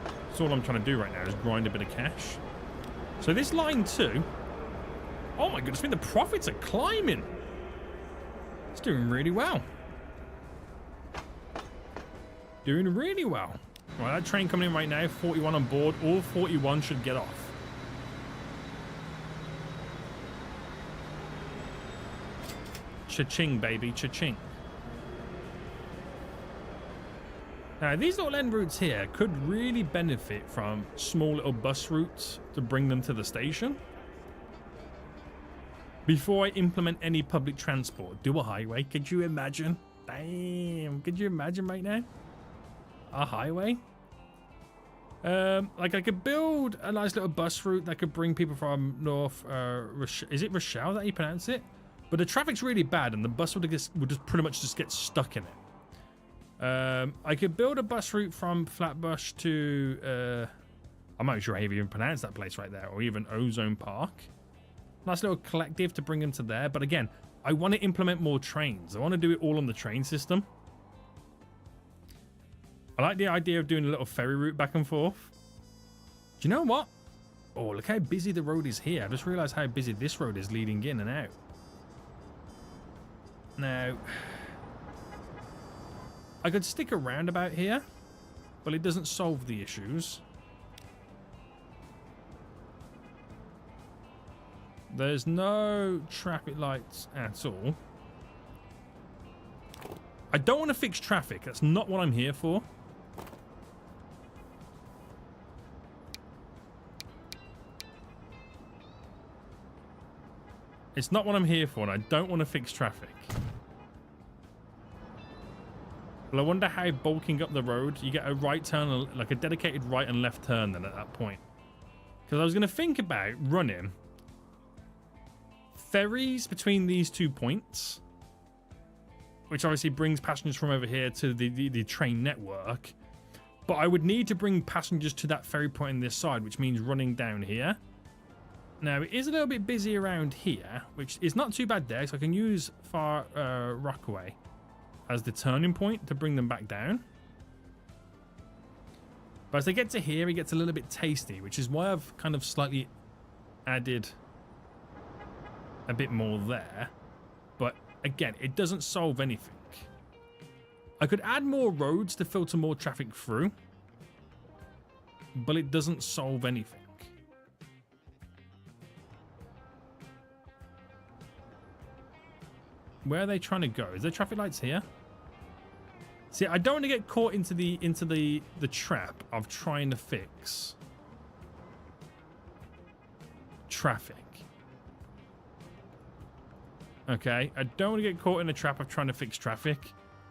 That's all I'm trying to do right now, is grind a bit of cash. So this line 2, oh my goodness, I mean, the profits are climbing. It's doing really well. Doing really well. Right, that train coming in right now, 41 on board. All 41 should get off. Cha-ching, baby, cha-ching. Now, these little end routes here could really benefit from small little bus routes to bring them to the station. Before I implement any public transport, do a highway. Could you imagine? Damn, could you imagine right now? A highway? Like I could build a nice little bus route that could bring people from North, is it Rochelle that you pronounce it? But the traffic's really bad and the bus would just pretty much just get stuck in it. I could build a bus route from Flatbush to, I'm not sure how you even pronounce that place right there, or even Ozone Park. Nice little collective to bring them to there. But again, I want to implement more trains. I want to do it all on the train system. I like the idea of doing a little ferry route back and forth. Do you know what? Oh, look how busy the road is here. I just realized how busy this road is leading in and out. Now, I could stick around about here, but it doesn't solve the issues. There's no traffic lights at all. I don't want to fix traffic. That's not what I'm here for. It's not what I'm here for, and I don't want to fix traffic. Well, I wonder how bulking up the road, you get a right turn, like a dedicated right and left turn then at that point. Because I was going to think about running ferries between these 2 points, which obviously brings passengers from over here to the train network. But I would need to bring passengers to that ferry point on this side, which means running down here. Now, it is a little bit busy around here, which is not too bad there, so I can use Far Rockaway as the turning point to bring them back down. But as they get to here, it gets a little bit tasty, which is why I've kind of slightly added a bit more there. But again, it doesn't solve anything. I could add more roads to filter more traffic through, but it doesn't solve anything. Where are they trying to go? Is there traffic lights here? See, I don't want to get caught into the trap of trying to fix traffic. Okay, I don't want to get caught in the trap of trying to fix traffic,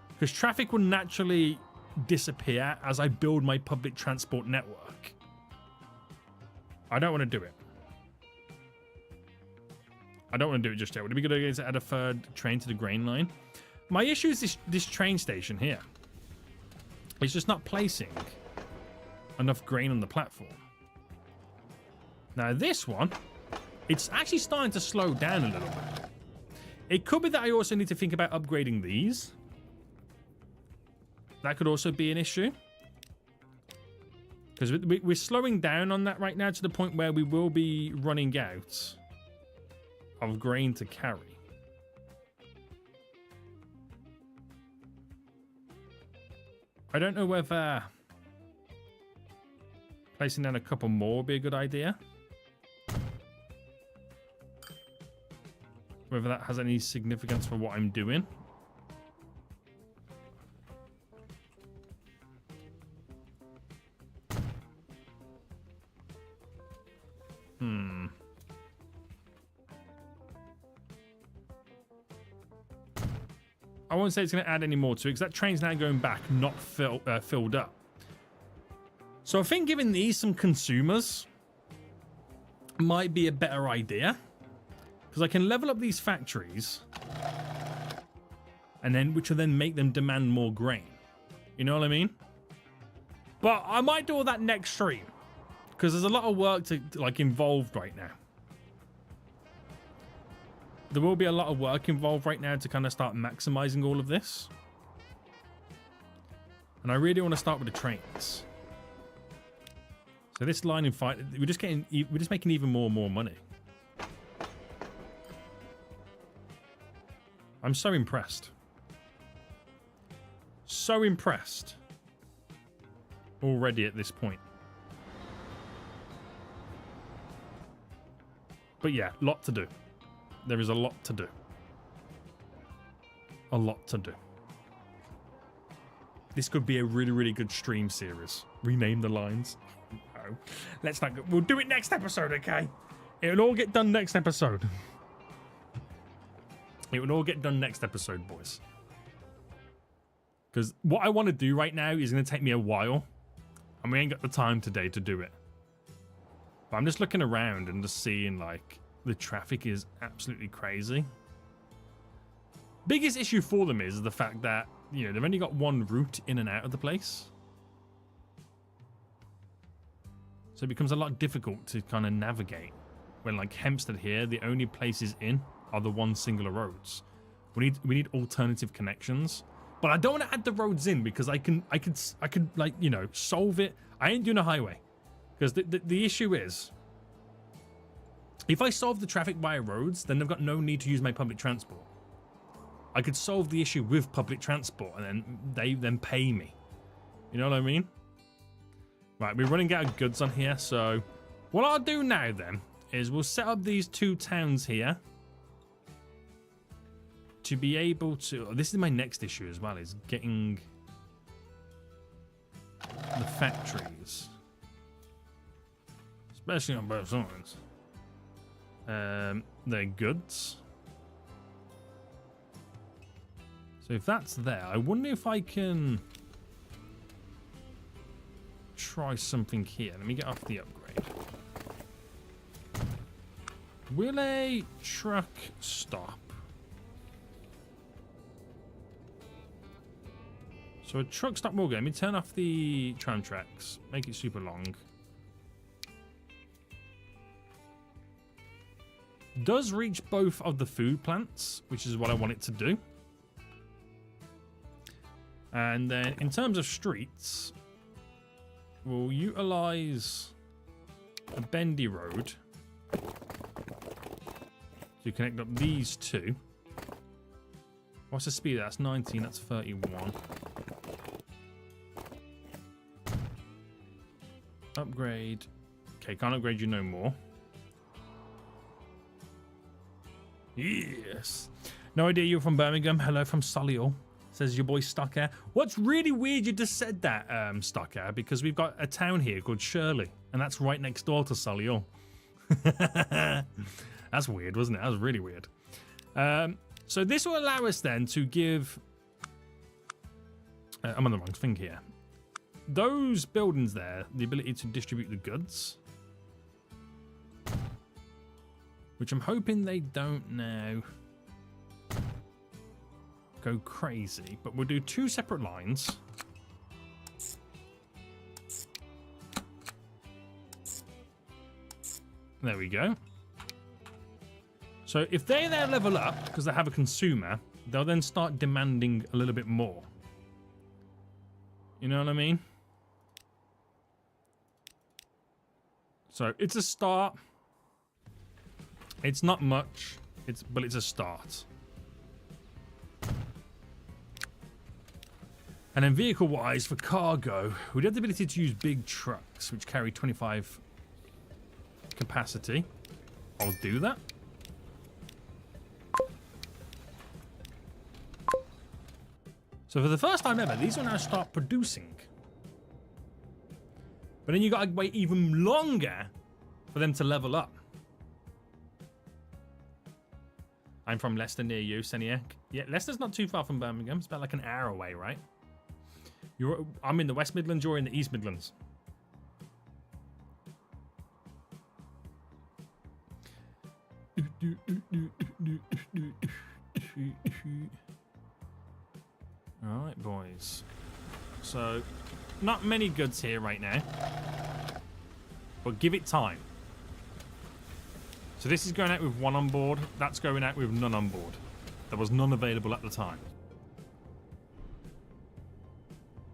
because traffic will naturally disappear as I build my public transport network. I don't want to do it. I don't want to do it just yet. Would it be good idea to add a third train to the grain line? My issue is this train station here. It's just not placing enough grain on the platform. Now this one, it's actually starting to slow down a little bit. It could be that I also need to think about upgrading these. That could also be an issue. Because we're slowing down on that right now to the point where we will be running out of grain to carry. I don't know whether placing down a couple more would be a good idea. Whether that has any significance for what I'm doing. I won't say it's going to add any more to it because that train's now going back, not filled up. So I think giving these some consumers might be a better idea. Because I can level up these factories, and then which will then make them demand more grain. You know what I mean? But I might do all that next stream, because there's a lot of work to like involved right now. There will be a lot of work involved right now to kind of start maximizing all of this, and I really want to start with the trains. So this line in fight, we're just making even more and more money. I'm so impressed. So impressed. Already at this point. But yeah, lot to do. There is a lot to do. A lot to do. This could be a really, really good stream series. Rename the lines. No. Let's not go. We'll do it next episode, okay? It'll all get done next episode. It will all get done next episode, boys. Because what I want to do right now is going to take me a while. And we ain't got the time today to do it. But I'm just looking around and just seeing, like, the traffic is absolutely crazy. Biggest issue for them is the fact that, you know, they've only got one route in and out of the place. So it becomes a lot difficult to kind of navigate. When, like, Hempstead here, the only places in are the one singular roads. We need alternative connections, but I don't want to add the roads in because I could like, you know, solve it. I ain't doing a highway because the issue is if I solve the traffic via roads, then I've got no need to use my public transport. I could solve the issue with public transport and then they then pay me. You know what I mean? Right, we're running out of goods on here, so what I'll do now then is we'll set up these two towns here. To be able to... Oh, this is my next issue as well, is getting the factories. Especially on both sides. They're goods. So if that's there, I wonder if I can try something here. Let me get off the upgrade. Will a truck stop? So a truck stop will go. Let me turn off the tram tracks. Make it super long. Does reach both of the food plants, which is what I want it to do. And then in terms of streets, we'll utilize a bendy road to connect up these two. What's the speed? That's 19, that's 31. Upgrade. Okay, can't upgrade you no more. Yes. No idea you're from Birmingham. Hello from Solihull. Says your boy Stocker. What's really weird, you just said that, Stocker, because we've got a town here called Shirley, and that's right next door to Solihull. That's weird, wasn't it? That was really weird. So this will allow us then to give... I'm on the wrong thing here. Those buildings there, the ability to distribute the goods. Which I'm hoping they don't now go crazy. But we'll do two separate lines. There we go. So if they there level up, because they have a consumer, they'll then start demanding a little bit more. You know what I mean? So it's a start. It's not much, but it's a start. And then vehicle-wise, for cargo, we have the ability to use big trucks, which carry 25 capacity. I'll do that. So for the first time ever, these will now start producing. But then you got to wait even longer for them to level up. I'm from Leicester, near you, Seniac. Yeah, Leicester's not too far from Birmingham. It's about like an hour away, right? I'm in the West Midlands, you're in the East Midlands. Alright, boys. So, not many goods here right now. But give it time. So this is going out with one on board. That's going out with none on board. There was none available at the time.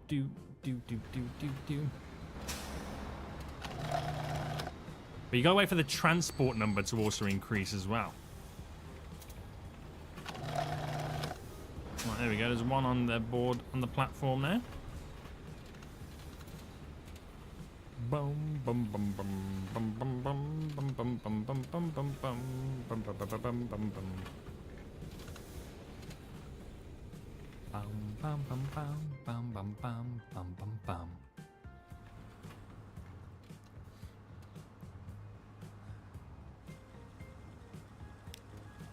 Do. But you gotta wait for the transport number to also increase as well. Right, there we go. There's one on the board on the platform now. Bum bum bum bum bum bum bum bum bum bum bum bum bum bum bum bum bum bum bum. Bum bum bum bum bum bum bum bum bum bum.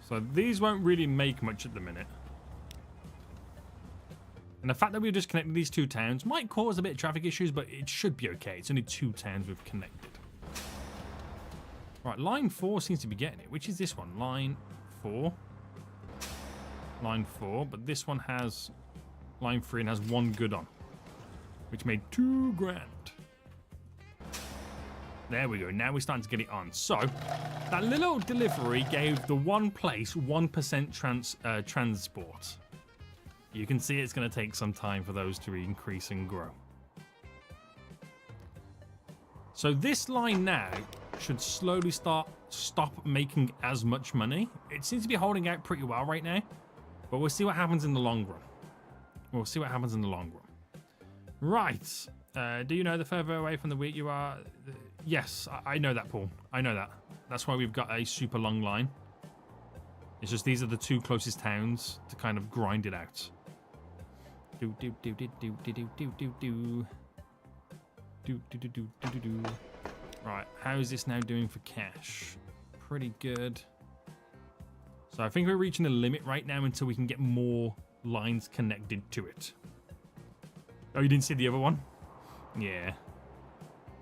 So these won't really make much at the minute. And the fact that we've just connected these two towns might cause a bit of traffic issues, but it should be okay. It's only two towns we've connected. Right, line 4 seems to be getting it. Which is this one? Line 4. Line 4, but this one has line 3 and has one good on, which made $2 grand. There we go. Now we're starting to get it on. So that little delivery gave the one place 1% transport. You can see it's going to take some time for those to increase and grow. So this line now should slowly stop making as much money. It seems to be holding out pretty well right now, but we'll see what happens in the long run. We'll see what happens in the long run. Right. Do you know the further away from the wheat you are? Yes, I know that, Paul. I know that. That's why we've got a super long line. It's just these are the two closest towns to kind of grind it out. Right, how is this now doing for cash? Pretty good. So I think we're reaching a limit right now until we can get more lines connected to it. Oh, you didn't see the other one? Yeah.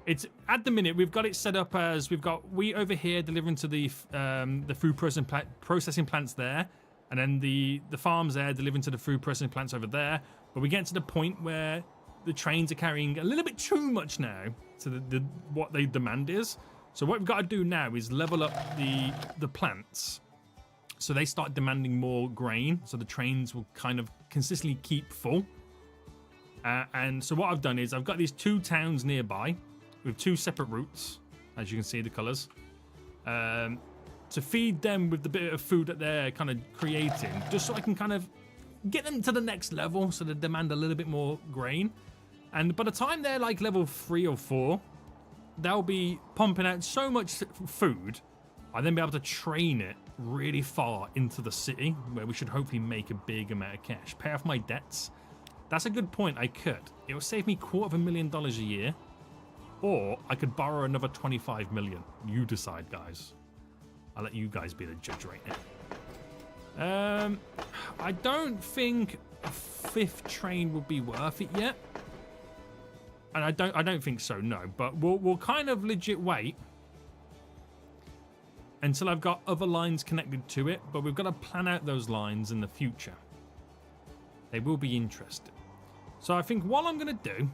It's at the minute we've got it set up as we've got wheat over here delivering to the food processing plants there, and then the farms there delivering to the food processing plants over there. But we get to the point where the trains are carrying a little bit too much now to what the demand is. So what we've got to do now is level up the plants, so they start demanding more grain. So the trains will kind of consistently keep full. And so what I've done is I've got these two towns nearby with two separate routes, as you can see the colours, to feed them with the bit of food that they're kind of creating, just so I can kind of get them to the next level, so they demand a little bit more grain. And by the time they're like level 3 or 4, they'll be pumping out so much food, I'll then be able to train it really far into the city, where we should hopefully make a big amount of cash. Pay off my debts. That's a good point. I could. It will save me $250,000 a year, or I could borrow another 25 million. You decide, guys. I'll let you guys be the judge right now. I don't think a 5th train would be worth it yet, and I don't think so. No, but we'll kind of legit wait until I've got other lines connected to it. But we've got to plan out those lines in the future. They will be interesting. So I think what I'm going to do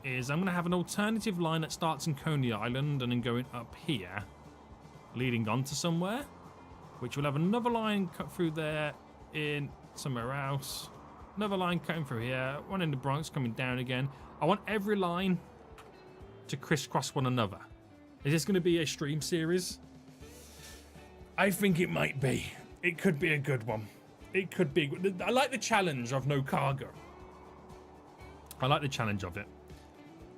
is I'm going to have an alternative line that starts in Coney Island and then going up here, leading on to somewhere, which will have another line cut through there in somewhere else, another line cutting through here, one in the Bronx coming down again. I want every line to crisscross one another, Is this going to be a stream series? I think it might be. It could be a good one. It could be. I like the challenge of no cargo. I like the challenge of it.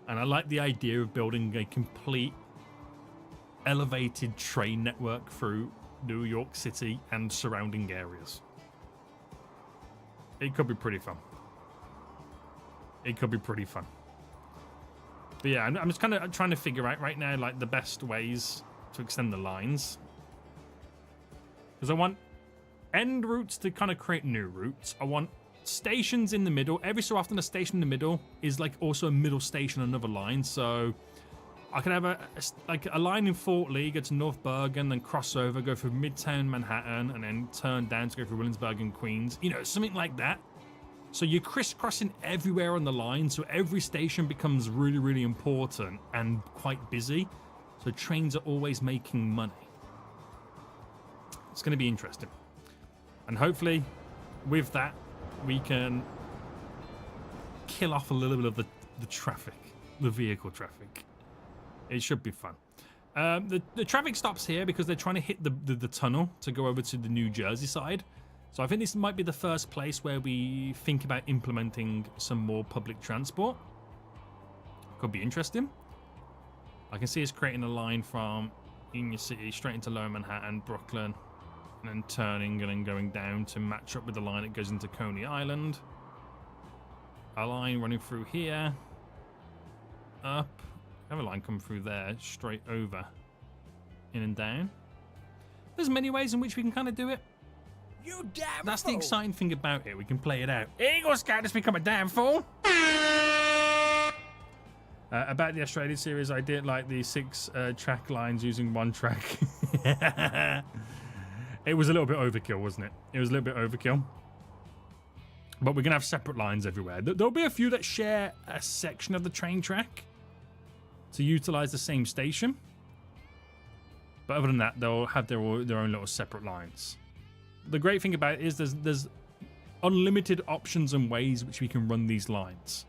And I like the idea of building a complete elevated train network through New York City and surrounding areas. It could be pretty fun. It could be pretty fun. But yeah, I'm just kind of trying to figure out right now, like, the best ways to extend the lines. Because I want end routes to kind of create new routes. I want stations in the middle. Every so often, a station in the middle is, like, also a middle station on another line. So I can have a line in Fort Lee, go to North Bergen, then cross over, go through Midtown Manhattan, and then turn down to go through Williamsburg and Queens. You know, something like that. So you're crisscrossing everywhere on the line, so every station becomes really, really important and quite busy. So trains are always making money. It's going to be interesting. And hopefully, with that, we can kill off a little bit of the traffic, the vehicle traffic. It should be fun. The traffic stops here because they're trying to hit the tunnel to go over to the New Jersey side. So I think this might be the first place where we think about implementing some more public transport. Could be interesting. I can see us creating a line from Union City straight into Lower Manhattan, Brooklyn, and then turning and then going down to match up with the line that goes into Coney Island. A line running through here, up. Have a line come through there, straight over, in and down. There's many ways in which we can kind of do it. You damn That's fool. the exciting thing about it. We can play it out. Eagle Scout has become a damn fool. About the Australian series, I didn't like the 6 track lines using 1 track. It was a little bit overkill, wasn't it? It was a little bit overkill. But we're going to have separate lines everywhere. There'll be a few that share a section of the train track to utilize the same station. But other than that, they'll have their own little separate lines. The great thing about it is there's unlimited options and ways which we can run these lines,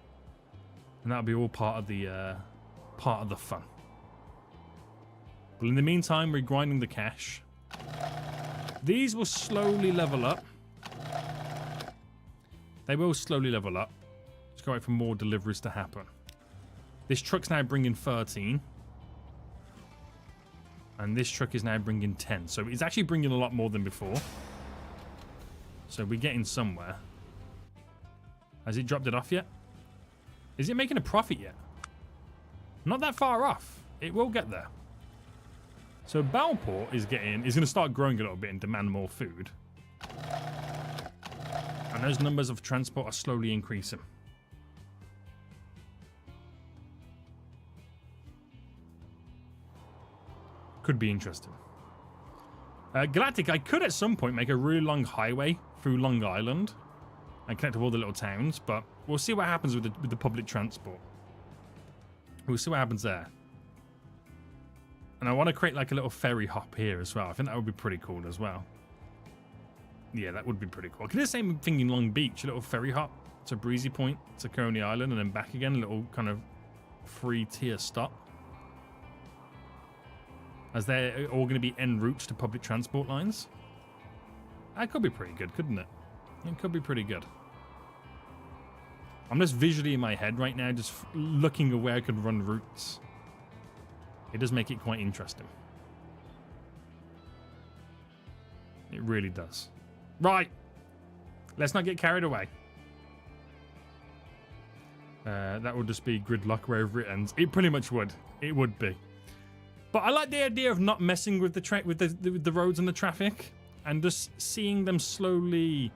and that'll be all part of the fun. But in the meantime, we're grinding the cash. These will slowly level up. They will slowly level up. Just go wait for more deliveries to happen. This truck's now bringing 13. And this truck is now bringing 10. So it's actually bringing a lot more than before. So we're getting somewhere. Has it dropped it off yet? Is it making a profit yet? Not that far off. It will get there. So Bellport is going to start growing a little bit and demand more food. And those numbers of transport are slowly increasing. Could be interesting. Galactic, I could at some point make a really long highway through Long Island and connect to all the little towns, but we'll see what happens with the public transport. We'll see what happens there. And I want to create like a little ferry hop here as well. I think that would be pretty cool as well. Yeah, that would be pretty cool. I can do the same thing in Long Beach, a little ferry hop to Breezy Point to Coney Island and then back again, a little kind of free tier stop. As they're all going to be en routes to public transport lines. That could be pretty good, couldn't it? It could be pretty good. I'm just visually in my head right now, just looking at where I could run routes. It does make it quite interesting. It really does. Right. Let's not get carried away. That would just be gridlock wherever it ends. It pretty much would. It would be. But I like the idea of not messing with the roads and the traffic, and just seeing them slowly,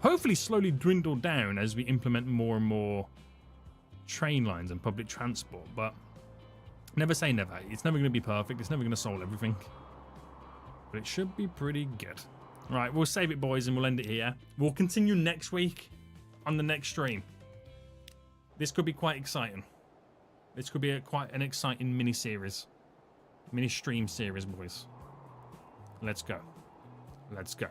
hopefully slowly dwindle down as we implement more and more train lines and public transport. But never say never. It's never going to be perfect. It's never going to solve everything. But it should be pretty good. Right, we'll save it, boys, and we'll end it here. We'll continue next week on the next stream. This could be quite exciting. This could be quite an exciting mini-series. Mini-stream series, boys. Let's go. Let's go.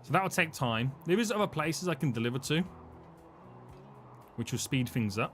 So that will take time. There is other places I can deliver to, which will speed things up.